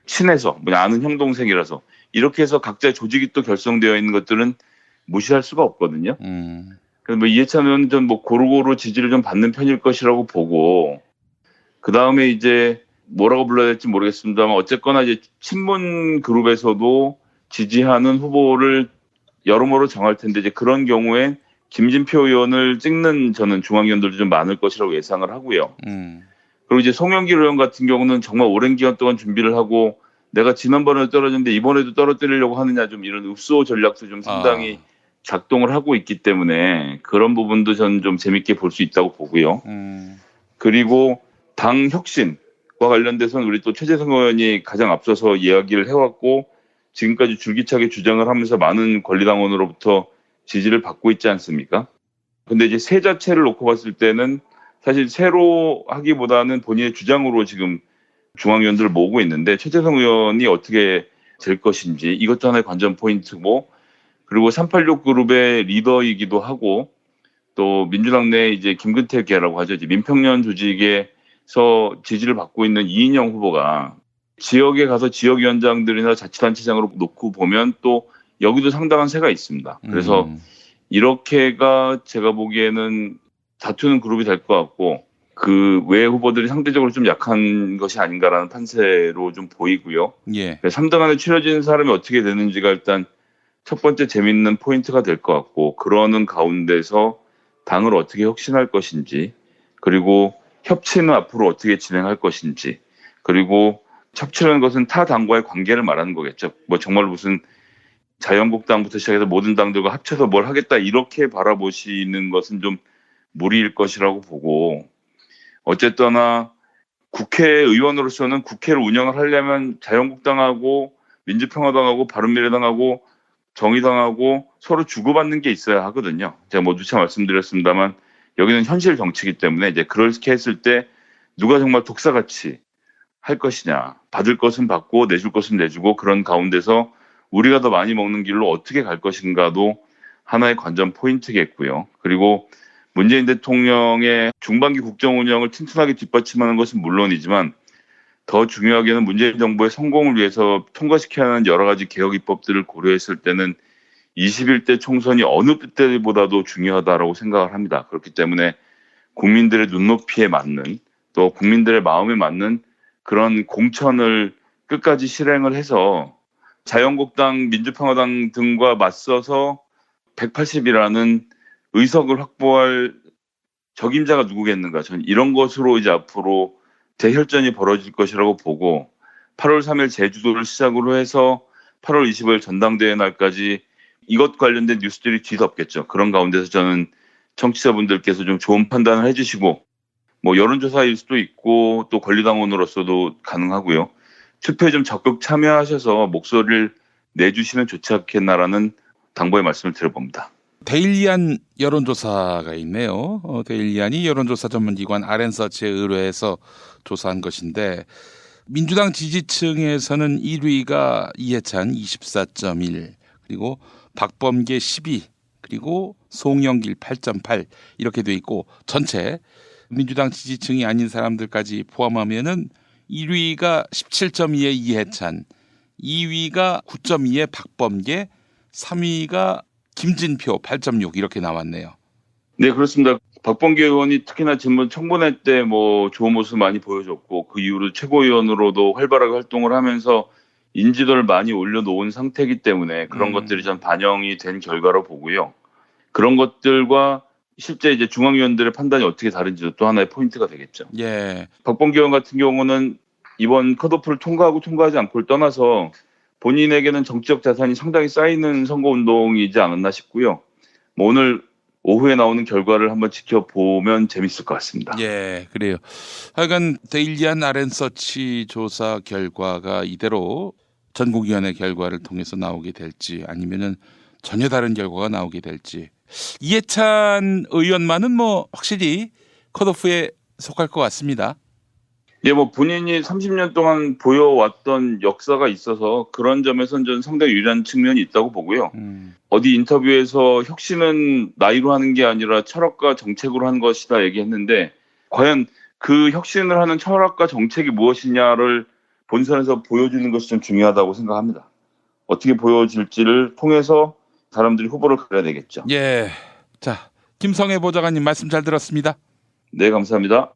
친해서 아는 형 동생이라서 이렇게 해서 각자의 조직이 또 결성되어 있는 것들은 무시할 수가 없거든요. 그래서 이해찬 의원은 좀 고루고루 지지를 좀 받는 편일 것이라고 보고 그 다음에 이제 뭐라고 불러야 될지 모르겠습니다만 어쨌거나 이제 친문 그룹에서도 지지하는 후보를 여러모로 정할 텐데 이제 그런 경우에 김진표 의원을 찍는 저는 중앙위원들도 좀 많을 것이라고 예상을 하고요. 그리고 이제 송영길 의원 같은 경우는 정말 오랜 기간 동안 준비를 하고 내가 지난번에도 떨어졌는데 이번에도 떨어뜨리려고 하느냐 좀 이런 읍소 전략도 좀 상당히 작동을 하고 있기 때문에 그런 부분도 저는 좀 재밌게 볼 수 있다고 보고요. 그리고 당 혁신과 관련돼서는 우리 또 최재성 의원이 가장 앞서서 이야기를 해왔고 지금까지 줄기차게 주장을 하면서 많은 권리당원으로부터 지지를 받고 있지 않습니까? 근데 이제 새 자체를 놓고 봤을 때는 사실 새로 하기보다는 본인의 주장으로 지금 중앙위원들을 모으고 있는데 최재성 의원이 어떻게 될 것인지 이것도 하나의 관전 포인트고 그리고 386 그룹의 리더이기도 하고 또 민주당 내 이제 김근태계라고 하죠. 이제 민평년 조직에서 지지를 받고 있는 이인영 후보가 지역에 가서 지역위원장들이나 자치단체장으로 놓고 보면 또 여기도 상당한 세가 있습니다. 그래서 이렇게가 제가 보기에는 다투는 그룹이 될 것 같고 그 외 후보들이 상대적으로 좀 약한 것이 아닌가라는 판세로 좀 보이고요. 예. 3등 안에 추려진 사람이 어떻게 되는지가 일단 첫 번째 재밌는 포인트가 될 것 같고 그러는 가운데서 당을 어떻게 혁신할 것인지 그리고 협치는 앞으로 어떻게 진행할 것인지 그리고 협치라는 것은 타 당과의 관계를 말하는 거겠죠. 뭐 정말 무슨 자유한국당부터 시작해서 모든 당들과 합쳐서 뭘 하겠다 이렇게 바라보시는 것은 좀 무리일 것이라고 보고 어쨌거나 국회의원으로서는 국회를 운영을 하려면 자유한국당하고 민주평화당하고 바른미래당하고 정의당하고 서로 주고받는 게 있어야 하거든요. 제가 뭐 누차 말씀드렸습니다만 여기는 현실 정치이기 때문에 이제 그렇게 했을 때 누가 정말 독사같이 할 것이냐. 받을 것은 받고 내줄 것은 내주고 그런 가운데서 우리가 더 많이 먹는 길로 어떻게 갈 것인가도 하나의 관전 포인트겠고요. 그리고 문재인 대통령의 중반기 국정 운영을 튼튼하게 뒷받침하는 것은 물론이지만 더 중요하게는 문재인 정부의 성공을 위해서 통과시켜야 하는 여러 가지 개혁 입법들을 고려했을 때는 21대 총선이 어느 때보다도 중요하다고 생각을 합니다. 그렇기 때문에 국민들의 눈높이에 맞는 또 국민들의 마음에 맞는 그런 공천을 끝까지 실행을 해서 자유한국당, 민주평화당 등과 맞서서 180이라는 의석을 확보할 적임자가 누구겠는가. 저는 이런 것으로 이제 앞으로 대혈전이 벌어질 것이라고 보고 8월 3일 제주도를 시작으로 해서 8월 25일 전당대회 날까지 이것 관련된 뉴스들이 뒤덮겠죠. 그런 가운데서 저는 청취자분들께서 좀 좋은 판단을 해주시고 뭐 여론조사일 수도 있고 또 권리당원으로서도 가능하고요. 투표에 좀 적극 참여하셔서 목소리를 내주시면 좋지 않겠나라는 당부의 말씀을 드려봅니다. 데일리안 여론조사가 있네요. 데일리안이 여론조사 전문기관 RN서치에 의뢰해서 조사한 것인데 민주당 지지층에서는 1위가 이해찬 24.1 그리고 박범계 12 그리고 송영길 8.8 이렇게 돼 있고 전체 민주당 지지층이 아닌 사람들까지 포함하면은 1위가 17.2의 이해찬, 2위가 9.2의 박범계, 3위가 김진표 8.6 이렇게 나왔네요. 네, 그렇습니다. 박범계 의원이 특히나 지난번 청문회 때 뭐 좋은 모습 많이 보여줬고 그 이후로 최고위원으로도 활발하게 활동을 하면서 인지도를 많이 올려놓은 상태이기 때문에 그런 것들이 좀 반영이 된 결과로 보고요. 그런 것들과 실제 이제 중앙위원들의 판단이 어떻게 다른지도 또 하나의 포인트가 되겠죠. 예. 박범계 의원 같은 경우는 이번 컷오프를 통과하고 통과하지 않고를 떠나서 본인에게는 정치적 자산이 상당히 쌓이는 선거운동이지 않았나 싶고요. 뭐 오늘 오후에 나오는 결과를 한번 지켜보면 재밌을 것 같습니다. 예, 그래요. 하여간 데일리안 RN서치 조사 결과가 이대로 전국위원회 결과를 통해서 나오게 될지 아니면은 전혀 다른 결과가 나오게 될지. 이해찬 의원만은 뭐 확실히 컷오프에 속할 것 같습니다. 예, 뭐 본인이 30년 동안 보여왔던 역사가 있어서 그런 점에서는 저는 상당히 유리한 측면이 있다고 보고요. 어디 인터뷰에서 혁신은 나이로 하는 게 아니라 철학과 정책으로 하는 것이다 얘기했는데 과연 그 혁신을 하는 철학과 정책이 무엇이냐를 본선에서 보여주는 것이 좀 중요하다고 생각합니다. 어떻게 보여질지를 통해서 사람들이 후보를 가려야 되겠죠. 예. 자, 김성애 보좌관님 말씀 잘 들었습니다. 네, 감사합니다.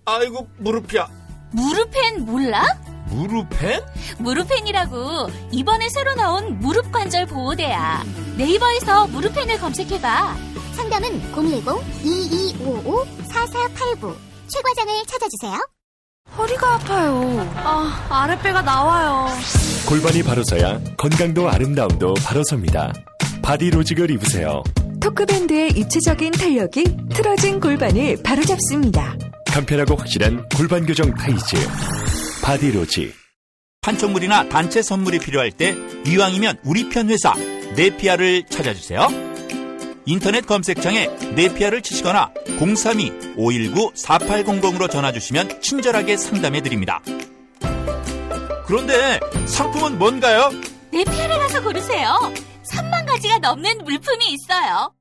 아이고 무릎이야. 무릎펜 몰라? 무릎펜? 무릎펜이라고 이번에 새로 나온 무릎 관절 보호대야. 네이버에서 무릎펜을 검색해봐. 상담은 010-2255-4489 최 과장을 찾아주세요. 허리가 아파요. 아랫배가 나와요. 골반이 바로 서야 건강도 아름다움도 바로 섭니다. 바디로직을 입으세요. 토크밴드의 입체적인 탄력이 틀어진 골반을 바로잡습니다. 간편하고 확실한 골반 교정 타이즈 바디로직. 판촉물이나 단체 선물이 필요할 때 이왕이면 우리 편 회사 네피아를 찾아주세요. 인터넷 검색창에 네피아를 치시거나 032-519-4800으로 전화주시면 친절하게 상담해드립니다. 그런데 상품은 뭔가요? 네피아를 가서 고르세요. 3만 가지가 넘는 물품이 있어요.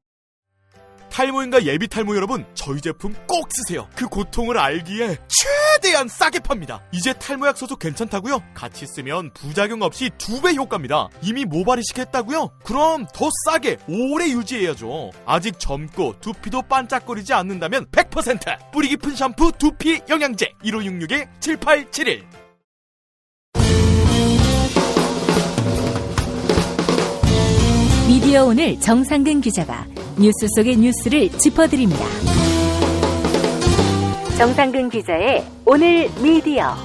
탈모인가 예비 탈모 여러분, 저희 제품 꼭 쓰세요. 그 고통을 알기에 최대한 싸게 팝니다. 이제 탈모약 써도 괜찮다고요? 같이 쓰면 부작용 없이 2배 효과입니다. 이미 모발 이식했다고요? 그럼 더 싸게 오래 유지해야죠. 아직 젊고 두피도 반짝거리지 않는다면 100% 뿌리 깊은 샴푸 두피 영양제 1566-7871. 미디어 오늘 정상근 기자가 뉴스 속의 뉴스를 짚어드립니다. 정상근 기자의 오늘 미디어.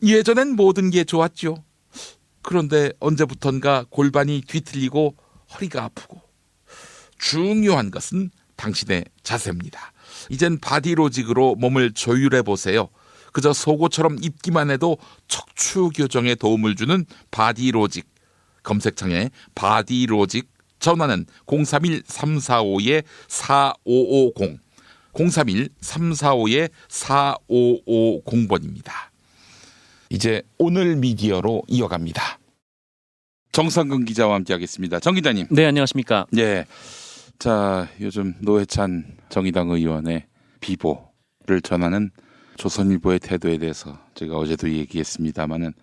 예전엔 모든 게 좋았죠. 그런데 언제부턴가 골반이 뒤틀리고 허리가 아프고 중요한 것은 당신의 자세입니다. 이젠 바디로직으로 몸을 조율해보세요. 그저 속옷처럼 입기만 해도 척추 교정에 도움을 주는 바디로직. 검색창에 바디로직, 전화는 031-345-4550, 031-345-4550번입니다. 이제 오늘 미디어로 이어갑니다. 정상근 기자와 함께하겠습니다. 정 기자님. 네, 안녕하십니까. 네. 자, 요즘 노회찬 정의당 의원의 비보를 전하는 조선일보의 태도에 대해서 제가 어제도 얘기했습니다마는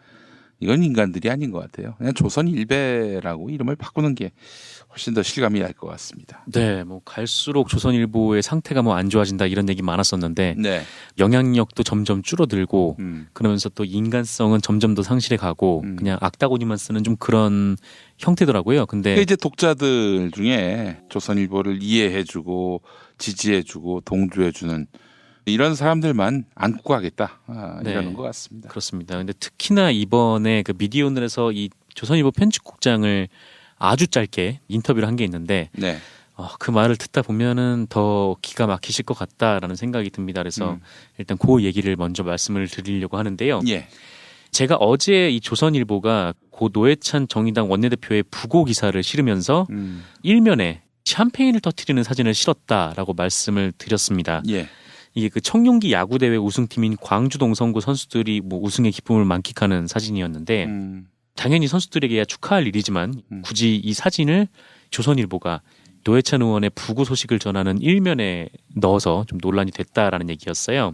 이건 인간들이 아닌 것 같아요. 그냥 조선일배라고 이름을 바꾸는 게 훨씬 더 실감이 날 것 같습니다. 네, 뭐 갈수록 조선일보의 상태가 뭐 안 좋아진다 이런 얘기 많았었는데 네. 영향력도 점점 줄어들고 그러면서 또 인간성은 점점 더 상실해 가고 그냥 악다구니만 쓰는 좀 그런 형태더라고요. 근데 이제 독자들 중에 조선일보를 이해해주고 지지해주고 동조해주는 이런 사람들만 안고 가겠다 이러는 것 같습니다. 그렇습니다. 근데 특히나 이번에 그 미디어 오늘에서 이 조선일보 편집국장을 아주 짧게 인터뷰를 한 게 있는데 네. 그 말을 듣다 보면은 더 기가 막히실 것 같다라는 생각이 듭니다. 그래서 일단 그 얘기를 먼저 말씀을 드리려고 하는데요. 예. 제가 어제 이 조선일보가 고 노회찬 정의당 원내대표의 부고 기사를 실으면서 일면에 샴페인을 터뜨리는 사진을 실었다라고 말씀을 드렸습니다. 예. 이게 그 청룡기 야구대회 우승팀인 광주 동성구 선수들이 뭐 우승의 기쁨을 만끽하는 사진이었는데 당연히 선수들에게야 축하할 일이지만 굳이 이 사진을 조선일보가 노회찬 의원의 부고 소식을 전하는 일면에 넣어서 좀 논란이 됐다라는 얘기였어요.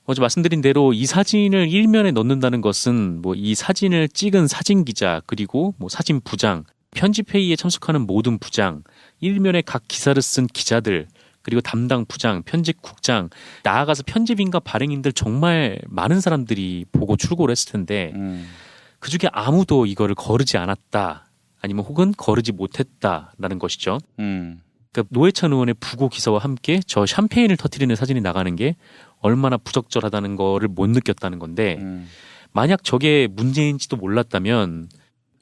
어제 말씀드린 대로 이 사진을 일면에 넣는다는 것은 뭐 이 사진을 찍은 사진 기자 그리고 뭐 사진 부장, 편집회의에 참석하는 모든 부장, 일면에 각 기사를 쓴 기자들 그리고 담당 부장, 편집국장, 나아가서 편집인과 발행인들 정말 많은 사람들이 보고 출고를 했을 텐데 그중에 아무도 이거를 거르지 않았다 아니면 혹은 거르지 못했다라는 것이죠. 그러니까 노회찬 의원의 부고 기사와 함께 저 샴페인을 터뜨리는 사진이 나가는 게 얼마나 부적절하다는 거를 못 느꼈다는 건데 만약 저게 문제인지도 몰랐다면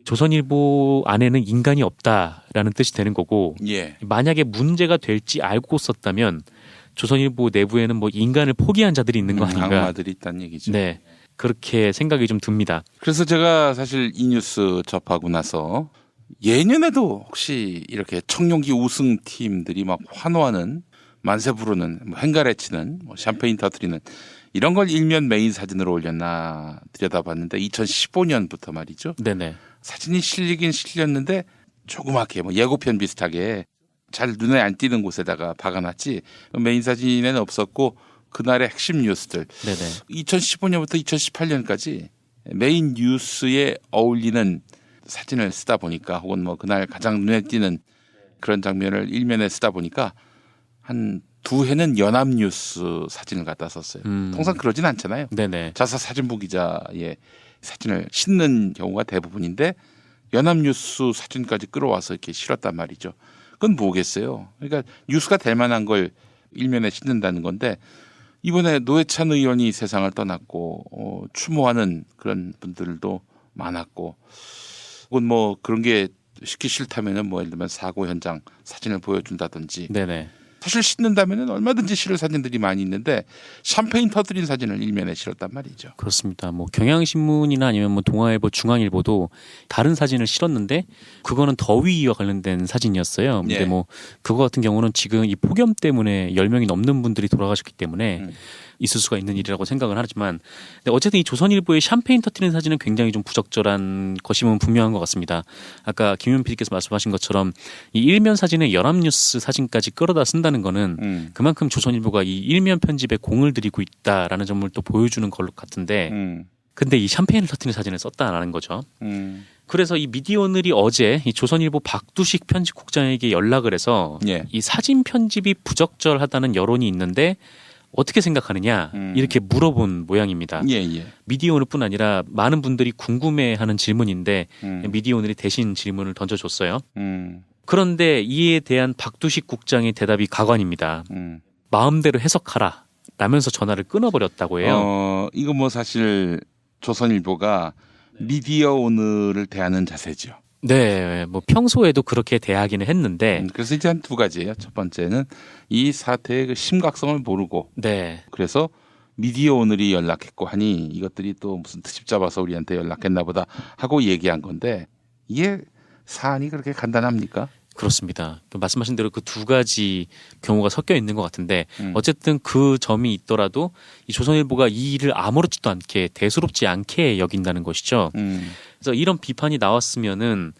조선일보 안에는 인간이 없다라는 뜻이 되는 거고 예. 만약에 문제가 될지 알고 썼다면 조선일보 내부에는 뭐 인간을 포기한 자들이 있는 거 아닌가. 악마들이 있다는 얘기죠. 네, 그렇게 생각이 좀 듭니다. 그래서 제가 사실 이 뉴스 접하고 나서 예년에도 혹시 이렇게 청룡기 우승팀들이 막 환호하는 만세 부르는 뭐 행가래치는 뭐 샴페인 터뜨리는 이런 걸 일면 메인 사진으로 올렸나 들여다봤는데 2015년부터 말이죠. 네네. 사진이 실리긴 실렸는데 조그맣게 뭐 예고편 비슷하게 잘 눈에 안 띄는 곳에다가 박아놨지 메인 사진에는 없었고 그날의 핵심 뉴스들 네네. 2015년부터 2018년까지 메인 뉴스에 어울리는 사진을 쓰다 보니까 혹은 뭐 그날 가장 눈에 띄는 그런 장면을 일면에 쓰다 보니까 한 두 해는 연합뉴스 사진을 갖다 썼어요. 통상 그러진 않잖아요. 네네. 자사 사진부 기자의 사진을 싣는 경우가 대부분인데 연합뉴스 사진까지 끌어와서 이렇게 실었단 말이죠. 그건 뭐겠어요. 그러니까 뉴스가 될 만한 걸 일면에 싣는다는 건데 이번에 노회찬 의원이 세상을 떠났고 추모하는 그런 분들도 많았고, 혹은 뭐 그런 게 쉽게 싫다면은 뭐 예를 들면 사고 현장 사진을 보여준다든지. 네네. 사실 싣는다면은 얼마든지 실을 사진들이 많이 있는데 샴페인 터뜨린 사진을 일면에 실었단 말이죠. 그렇습니다. 뭐 경향신문이나 아니면 뭐 동아일보, 중앙일보도 다른 사진을 실었는데 그거는 더위와 관련된 사진이었어요. 근데 예. 뭐 그거 같은 경우는 지금 이 폭염 때문에 10명이 넘는 분들이 돌아가셨기 때문에 있을 수가 있는 일이라고 생각은 하지만, 근데 어쨌든 이 조선일보의 샴페인 터뜨리는 사진은 굉장히 좀 부적절한 것임은 분명한 것 같습니다. 아까 김윤 PD께서 말씀하신 것처럼 이 일면 사진에 연합뉴스 사진까지 끌어다 쓴다는 거는 그만큼 조선일보가 이 일면 편집에 공을 들이고 있다라는 점을 또 보여주는 것 같은데, 근데 이 샴페인을 터뜨리는 사진을 썼다라는 거죠. 그래서 이 미디어오늘이 어제 이 조선일보 박두식 편집국장에게 연락을 해서 이 사진 편집이 부적절하다는 여론이 있는데 어떻게 생각하느냐 이렇게 물어본 모양입니다. 미디어오늘뿐 아니라 많은 분들이 궁금해하는 질문인데 미디어오늘이 대신 질문을 던져줬어요. 그런데 이에 대한 박두식 국장의 대답이 가관입니다. 마음대로 해석하라 라면서 전화를 끊어버렸다고 해요. 이거 뭐 사실 조선일보가 미디어오늘을 대하는 자세죠. 네, 뭐 평소에도 그렇게 대하기는 했는데 그래서 이제 한 두 가지예요. 첫 번째는 이 사태의 그 심각성을 모르고, 그래서 미디어오늘이 연락했고 하니 이것들이 또 무슨 트집 잡아서 우리한테 연락했나 보다 하고 얘기한 건데, 이게 사안이 그렇게 간단합니까? 그렇습니다. 말씀하신 대로 그 두 가지 경우가 섞여 있는 것 같은데 어쨌든 그 점이 있더라도 이 조선일보가 이 일을 아무렇지도 않게 대수롭지 않게 여긴다는 것이죠. 그래서 이런 비판이 나왔으면은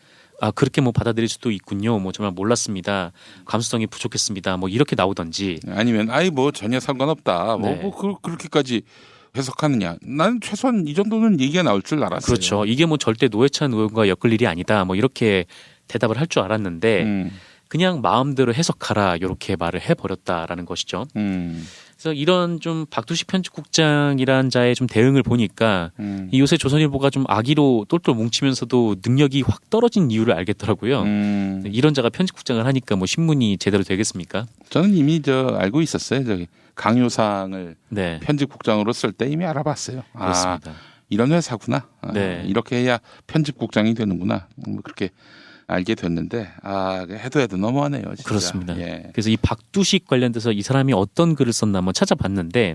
그렇게 뭐 받아들일 수도 있군요. 뭐 정말 몰랐습니다. 감수성이 부족했습니다. 뭐 이렇게 나오던지, 아니면 뭐 전혀 상관없다. 그렇게까지 해석하느냐. 난 최소한 이 정도는 얘기가 나올 줄 알았어요. 그렇죠. 이게 뭐 절대 노회찬 의원과 엮을 일이 아니다. 뭐 이렇게 대답을 할 줄 알았는데 그냥 마음대로 해석하라 이렇게 말을 해버렸다라는 것이죠. 그래서 이런 좀 박두식 편집국장이란 자의 좀 대응을 보니까 이 요새 조선일보가 좀 악의로 똘똘 뭉치면서도 능력이 확 떨어진 이유를 알겠더라고요. 이런 자가 편집국장을 하니까 뭐 신문이 제대로 되겠습니까? 저는 이미 알고 있었어요. 저기 강효상을 편집국장으로 쓸 때 이미 알아봤어요. 그렇습니다. 이런 회사구나. 이렇게 해야 편집국장이 되는구나. 그렇게 알게 됐는데 해도 너무하네요. 진짜. 그렇습니다. 그래서 이 박두식 관련돼서 이 사람이 어떤 글을 썼나 한번 찾아봤는데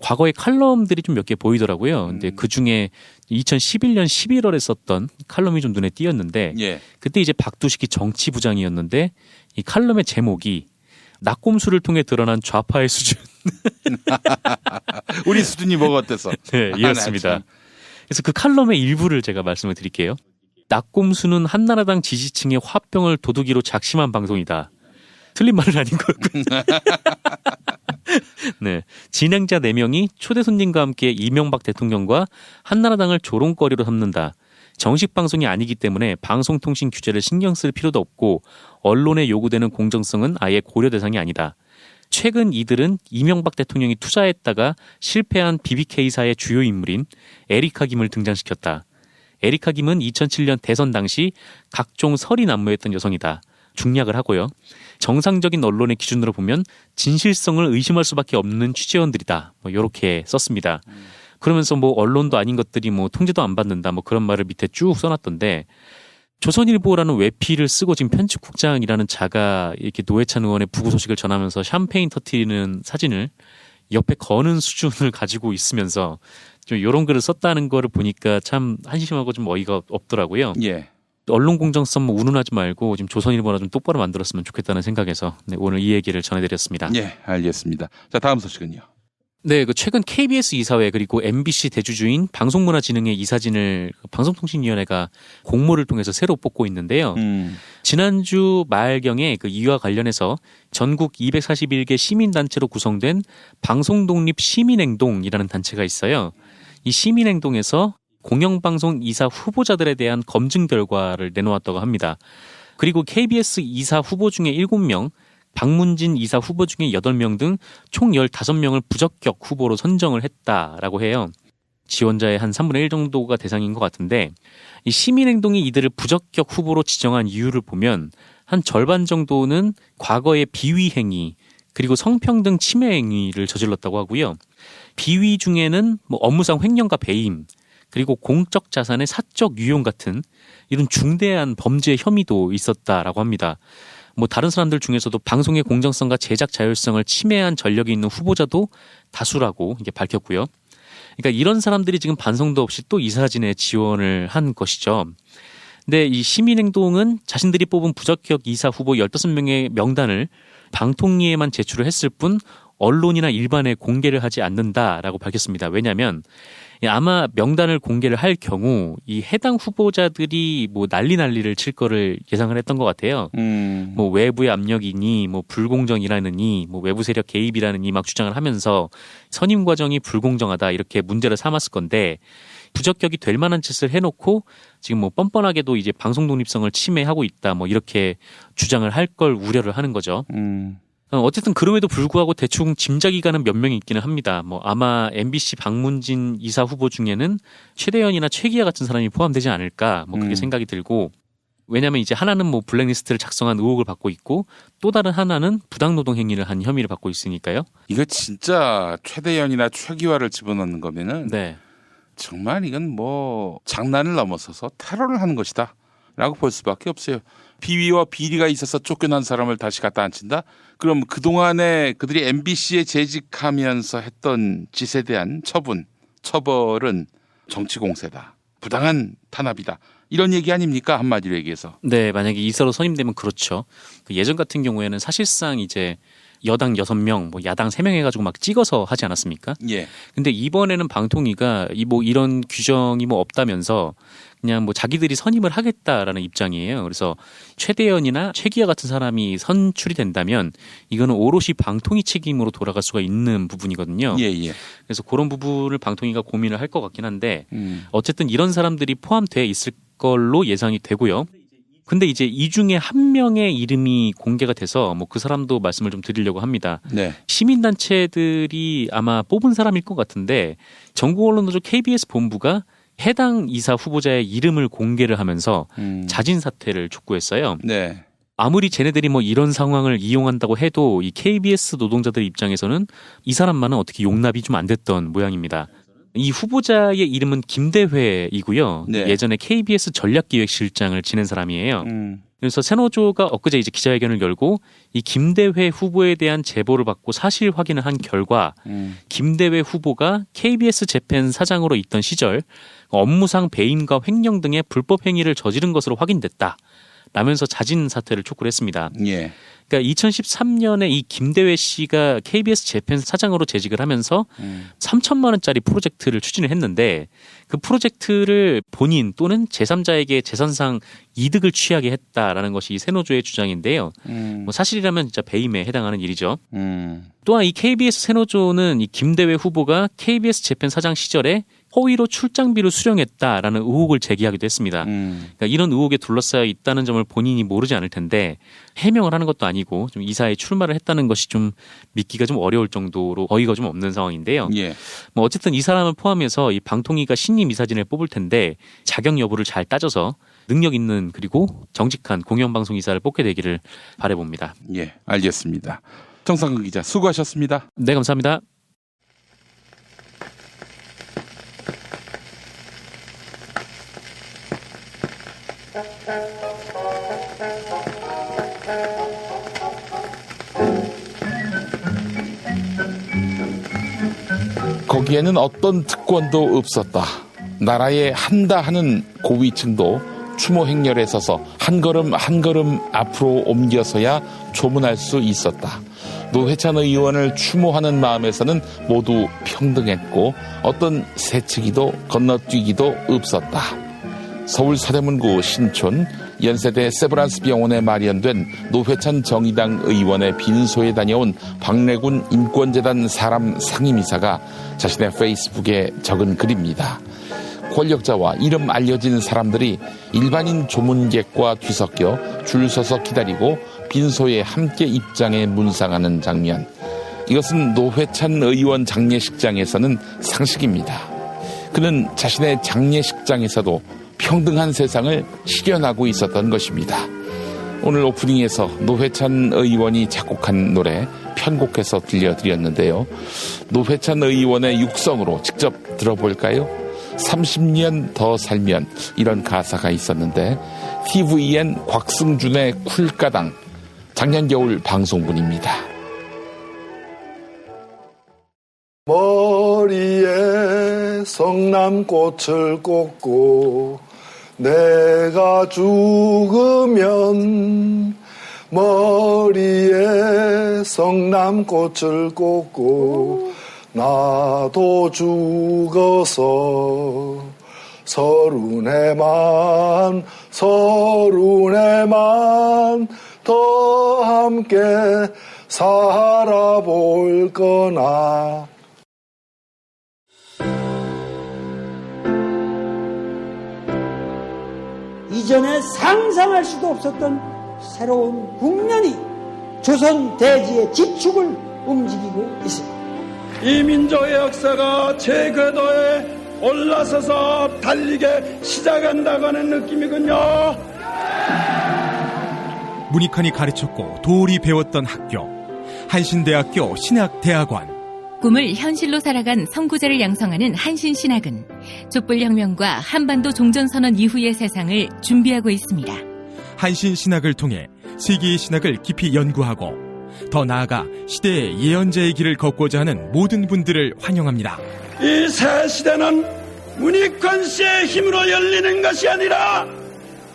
과거의 칼럼들이 좀 몇 개 보이더라고요. 근데 그 중에 2011년 11월에 썼던 칼럼이 좀 눈에 띄었는데 그때 이제 박두식이 정치부장이었는데 이 칼럼의 제목이 낙곰수를 통해 드러난 좌파의 수준. 우리 수준이 뭐가 어때서? 네, 이었습니다. 그래서 그 칼럼의 일부를 제가 말씀을 드릴게요. 낙곰수는 한나라당 지지층의 화병을 도둑이로 작심한 방송이다. 틀린 말은 아닌 거였군요. 네, 진행자 4명이 초대 손님과 함께 이명박 대통령과 한나라당을 조롱거리로 삼는다. 정식 방송이 아니기 때문에 방송통신 규제를 신경 쓸 필요도 없고 언론에 요구되는 공정성은 아예 고려 대상이 아니다. 최근 이들은 이명박 대통령이 투자했다가 실패한 BBK사의 주요 인물인 에리카 김을 등장시켰다. 에리카 김은 2007년 대선 당시 각종 설이 난무했던 여성이다. 중략을 하고요. 정상적인 언론의 기준으로 보면 진실성을 의심할 수밖에 없는 취재원들이다. 뭐 이렇게 썼습니다. 그러면서 뭐 언론도 아닌 것들이 뭐 통제도 안 받는다. 뭐 그런 말을 밑에 쭉 써놨던데, 조선일보라는 외피를 쓰고 지금 편집국장이라는 자가 이렇게 노회찬 의원의 부고 소식을 전하면서 샴페인 터트리는 사진을 옆에 거는 수준을 가지고 있으면서 좀 이런 글을 썼다는 거를 보니까 참 한심하고 좀 어이가 없더라고요. 언론 공정성 뭐 운운하지 말고 지금 조선일보나 좀 똑바로 만들었으면 좋겠다는 생각에서 오늘 이 얘기를 전해드렸습니다. 알겠습니다. 자, 다음 소식은요. 네, 최근 KBS 이사회 그리고 MBC 대주주인 방송문화진흥회 이사진을 방송통신위원회가 공모를 통해서 새로 뽑고 있는데요. 지난주 말경에 이와 관련해서 전국 241개 시민단체로 구성된 방송독립시민행동이라는 단체가 있어요. 이 시민행동에서 공영방송 이사 후보자들에 대한 검증 결과를 내놓았다고 합니다. 그리고 KBS 이사 후보 중에 7명, 박문진 이사 후보 중에 8명 등 총 15명을 부적격 후보로 선정을 했다라고 해요. 지원자의 한 3분의 1 정도가 대상인 것 같은데, 이 시민행동이 이들을 부적격 후보로 지정한 이유를 보면 한 절반 정도는 과거의 비위 행위, 그리고 성평등 침해 행위를 저질렀다고 하고요. 비위 중에는 뭐 업무상 횡령과 배임, 그리고 공적 자산의 사적 유용 같은 이런 중대한 범죄 혐의도 있었다라고 합니다. 뭐 다른 사람들 중에서도 방송의 공정성과 제작 자율성을 침해한 전력이 있는 후보자도 다수라고 이게 밝혔고요. 그러니까 이런 사람들이 지금 반성도 없이 또 이 사진에 지원을 한 것이죠. 근데 이 시민행동은 자신들이 뽑은 부적격 이사 후보 15명의 명단을 방통위에만 제출을 했을 뿐 언론이나 일반에 공개를 하지 않는다라고 밝혔습니다. 왜냐하면 아마 명단을 공개를 할 경우 이 해당 후보자들이 뭐 난리를 칠 거를 예상을 했던 것 같아요. 뭐 외부의 압력이니 뭐 불공정이라느니 뭐 외부 세력 개입이라느니 막 주장을 하면서 선임 과정이 불공정하다 이렇게 문제를 삼았을 건데 부적격이 될 만한 짓을 해놓고 지금 뭐 뻔뻔하게도 이제 방송 독립성을 침해하고 있다 뭐 이렇게 주장을 할 걸 우려를 하는 거죠. 어쨌든 그럼에도 불구하고 대충 짐작이 가는 몇 명이 있기는 합니다. 뭐 아마 MBC 박문진 이사 후보 중에는 최대현이나 최기아 같은 사람이 포함되지 않을까 뭐 그렇게 생각이 들고, 왜냐하면 이제 하나는 뭐 블랙리스트를 작성한 의혹을 받고 있고 또 다른 하나는 부당노동 행위를 한 혐의를 받고 있으니까요. 이거 진짜 최대현이나 최기화를 집어넣는 거면은 정말 이건 뭐 장난을 넘어서서 테러를 하는 것이다 라고 볼 수밖에 없어요. 비위와 비리가 있어서 쫓겨난 사람을 다시 갖다 앉힌다? 그럼 그동안에 그들이 MBC에 재직하면서 했던 짓에 대한 처벌은 정치 공세다. 부당한 탄압이다. 이런 얘기 아닙니까? 한마디로 얘기해서. 네, 만약에 이사로 선임되면 그렇죠. 예전 같은 경우에는 사실상 이제 여당 6명, 뭐 야당 3명 해가지고 막 찍어서 하지 않았습니까? 예. 근데 이번에는 방통위가 뭐 이런 규정이 뭐 없다면서 그냥 뭐 자기들이 선임을 하겠다라는 입장이에요. 그래서 최대현이나 최기아 같은 사람이 선출이 된다면 이거는 오롯이 방통위 책임으로 돌아갈 수가 있는 부분이거든요. 예. 그래서 그런 부분을 방통위가 고민을 할 것 같긴 한데 어쨌든 이런 사람들이 포함돼 있을 걸로 예상이 되고요. 근데 이제 이 중에 한 명의 이름이 공개가 돼서 뭐 그 사람도 말씀을 좀 드리려고 합니다. 네. 시민단체들이 아마 뽑은 사람일 것 같은데 전국언론노조 KBS 본부가 해당 이사 후보자의 이름을 공개를 하면서 자진 사퇴를 촉구했어요. 네. 아무리 쟤네들이 뭐 이런 상황을 이용한다고 해도 이 KBS 노동자들 입장에서는 이 사람만은 어떻게 용납이 좀 안 됐던 모양입니다. 이 후보자의 이름은 김대회이고요. 네. 예전에 KBS 전략기획실장을 지낸 사람이에요. 그래서 새노조가 엊그제 이제 기자회견을 열고 이 김대회 후보에 대한 제보를 받고 사실 확인을 한 결과 김대회 후보가 KBS 재팬 사장으로 있던 시절 업무상 배임과 횡령 등의 불법 행위를 저지른 것으로 확인됐다. 라면서 자진 사퇴를 촉구를 했습니다. 예. 그러니까 2013년에 이 김대회 씨가 KBS 재팬 사장으로 재직을 하면서 3천만 원짜리 프로젝트를 추진을 했는데 그 프로젝트를 본인 또는 제3자에게 재산상 이득을 취하게 했다라는 것이 이 새노조의 주장인데요. 뭐 사실이라면 진짜 배임에 해당하는 일이죠. 또한 이 KBS 새노조는 이 김대회 후보가 KBS 재팬 사장 시절에 허위로 출장비를 수령했다라는 의혹을 제기하기도 했습니다. 그러니까 이런 의혹에 둘러싸여 있다는 점을 본인이 모르지 않을 텐데 해명을 하는 것도 아니고 좀 이사에 출마를 했다는 것이 좀 믿기가 좀 어려울 정도로 어이가 좀 없는 상황인데요. 예. 뭐 어쨌든 이 사람을 포함해서 이 방통위가 신임 이사진을 뽑을 텐데 자격 여부를 잘 따져서 능력 있는 그리고 정직한 공영방송 이사를 뽑게 되기를 바라봅니다. 예, 알겠습니다. 정상근 기자 수고하셨습니다. 네, 감사합니다. 거기에는 어떤 특권도 없었다. 나라에 한다 하는 고위층도 추모 행렬에 서서 한 걸음 한 걸음 앞으로 옮겨서야 조문할 수 있었다. 노회찬 의원을 추모하는 마음에서는 모두 평등했고 어떤 세치기도 건너뛰기도 없었다. 서울 서대문구 신촌 연세대 세브란스 병원에 마련된 노회찬 정의당 의원의 빈소에 다녀온 박래군 인권재단 사람 상임이사가 자신의 페이스북에 적은 글입니다. 권력자와 이름 알려진 사람들이 일반인 조문객과 뒤섞여 줄 서서 기다리고 빈소에 함께 입장해 문상하는 장면. 이것은 노회찬 의원 장례식장에서는 상식입니다. 그는 자신의 장례식장에서도 평등한 세상을 실현하고 있었던 것입니다. 오늘 오프닝에서 노회찬 의원이 작곡한 노래 편곡해서 들려드렸는데요. 노회찬 의원의 육성으로 직접 들어볼까요? 30년 더 살면, 이런 가사가 있었는데 TVN 곽승준의 쿨가당, 작년 겨울 방송분입니다. 머리에 성남꽃을 꽂고 내가 죽으면 머리에 성남꽃을 꽂고 나도 죽어서 서른에만 더 함께 살아볼 거나. 이전에 상상할 수도 없었던 새로운 국면이 조선 대지의 지축을 움직이고 있습니다. 이 민족의 역사가 제 궤도에 올라서서 달리게 시작한다고 하는 느낌이군요. 문익환이 가르쳤고 도울이 배웠던 학교, 한신대학교 신학대학원. 꿈을 현실로 살아간 선구자를 양성하는 한신신학은 촛불혁명과 한반도 종전선언 이후의 세상을 준비하고 있습니다. 한신신학을 통해 세계의 신학을 깊이 연구하고 더 나아가 시대의 예언자의 길을 걷고자 하는 모든 분들을 환영합니다. 이 새 시대는 문익환 씨의 힘으로 열리는 것이 아니라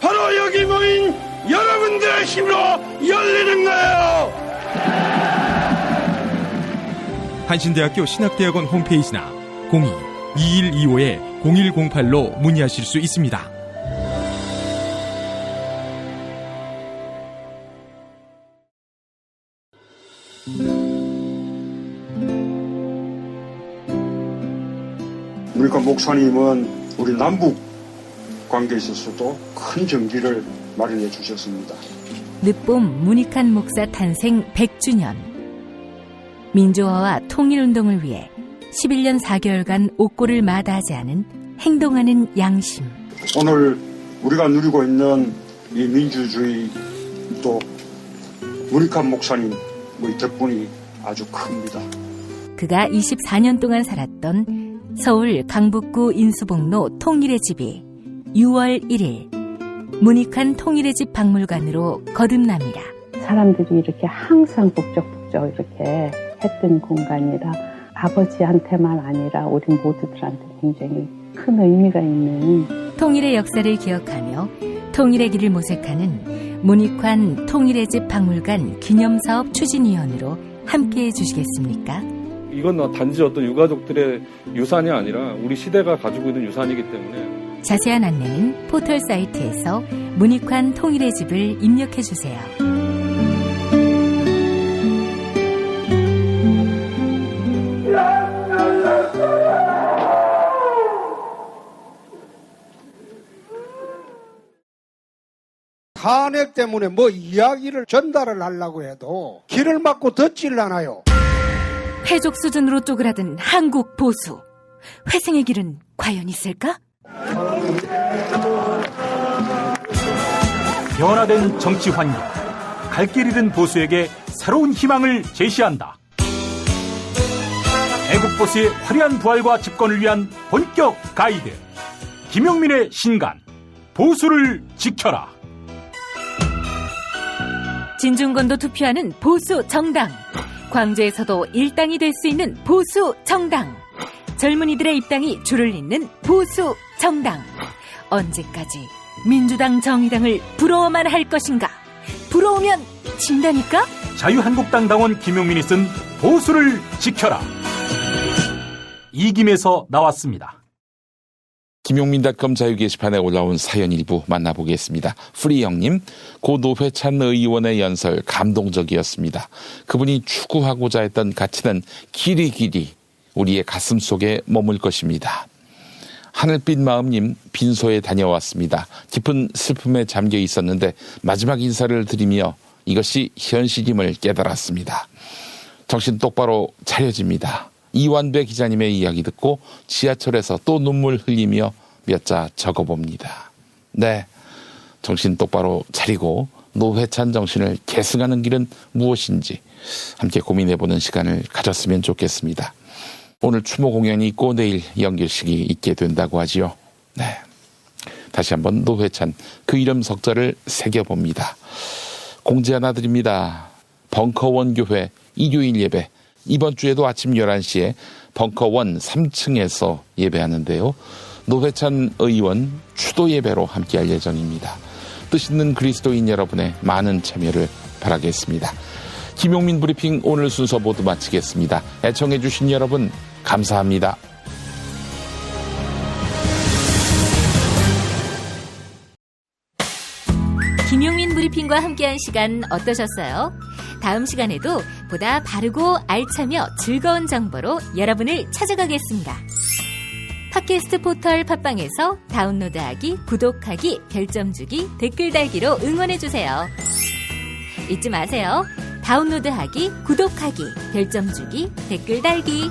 바로 여기 모인 여러분들의 힘으로 열리는 거예요. 한신대학교 신학대학원 홈페이지나 02-2125-0108로 문의하실 수 있습니다. 문익환 목사님은 우리 남북 관계에 있어서도 큰 정기를 마련해 주셨습니다. 늦봄 문익환 목사 탄생 100주년. 민주화와 통일운동을 위해 11년 4개월간 옥고를 마다하지 않은 행동하는 양심. 오늘 우리가 누리고 있는 이 민주주의 또 문익환 목사님의 덕분이 아주 큽니다. 그가 24년 동안 살았던 서울 강북구 인수복로 통일의 집이 6월 1일 문익환 통일의 집 박물관으로 거듭납니다. 사람들이 이렇게 항상 북적북적 이렇게 했던 공간이라 아버지한테만 아니라 우리 모두들한테 굉장히 큰 의미가 있는 통일의 역사를 기억하며 통일의 길을 모색하는 문익환 통일의 집 박물관 기념사업 추진위원으로 함께해 주시겠습니까? 이건 단지 어떤 유가족들의 유산이 아니라 우리 시대가 가지고 있는 유산이기 때문에 자세한 안내는 포털 사이트에서 문익환 통일의 집을 입력해 주세요. 탄핵 때문에 뭐 이야기를 전달을 하려고 해도 길을 막고 듣지를 않아요. 해족 수준으로 쪼그라든 한국 보수. 회생의 길은 과연 있을까? 변화된 정치 환경, 갈 길 잃은 보수에게 새로운 희망을 제시한다. 애국 보수의 화려한 부활과 집권을 위한 본격 가이드, 김용민의 신간, 보수를 지켜라. 진중권도 투표하는 보수 정당, 광주에서도 일당이 될 수 있는 보수 정당, 젊은이들의 입당이 줄을 잇는 보수 정당. 언제까지 민주당 정의당을 부러워만 할 것인가? 부러우면 진다니까? 자유한국당 당원 김용민이 쓴 보수를 지켜라. 이김에서 나왔습니다. 김용민.com 자유 게시판에 올라온 사연 일부 만나보겠습니다. 프리 형님, 고 노회찬 의원의 연설 감동적이었습니다. 그분이 추구하고자 했던 가치는 길이 우리의 가슴 속에 머물 것입니다. 하늘빛 마음님, 빈소에 다녀왔습니다. 깊은 슬픔에 잠겨 있었는데 마지막 인사를 드리며 이것이 현실임을 깨달았습니다. 정신 똑바로 차려집니다. 이완배 기자님의 이야기 듣고 지하철에서 또 눈물 흘리며 몇 자 적어봅니다. 네, 정신 똑바로 차리고 노회찬 정신을 계승하는 길은 무엇인지 함께 고민해보는 시간을 가졌으면 좋겠습니다. 오늘 추모 공연이 있고 내일 연결식이 있게 된다고 하지요. 네, 다시 한번 노회찬 그 이름 석자를 새겨봅니다. 공지 하나 드립니다. 벙커원 교회 일요일 예배 이번 주에도 아침 11시에 벙커원 3층에서 예배하는데요. 노회찬 의원 추도 예배로 함께할 예정입니다. 뜻 있는 그리스도인 여러분의 많은 참여를 바라겠습니다. 김용민 브리핑 오늘 순서 모두 마치겠습니다. 애청해 주신 여러분 감사합니다. 김용민 브리핑과 함께한 시간 어떠셨어요? 다음 시간에도 보다 바르고 알차며 즐거운 정보로 여러분을 찾아가겠습니다. 팟캐스트 포털 팟빵에서 다운로드하기, 구독하기, 별점 주기, 댓글 달기로 응원해주세요. 잊지 마세요. 다운로드하기, 구독하기, 별점 주기, 댓글 달기.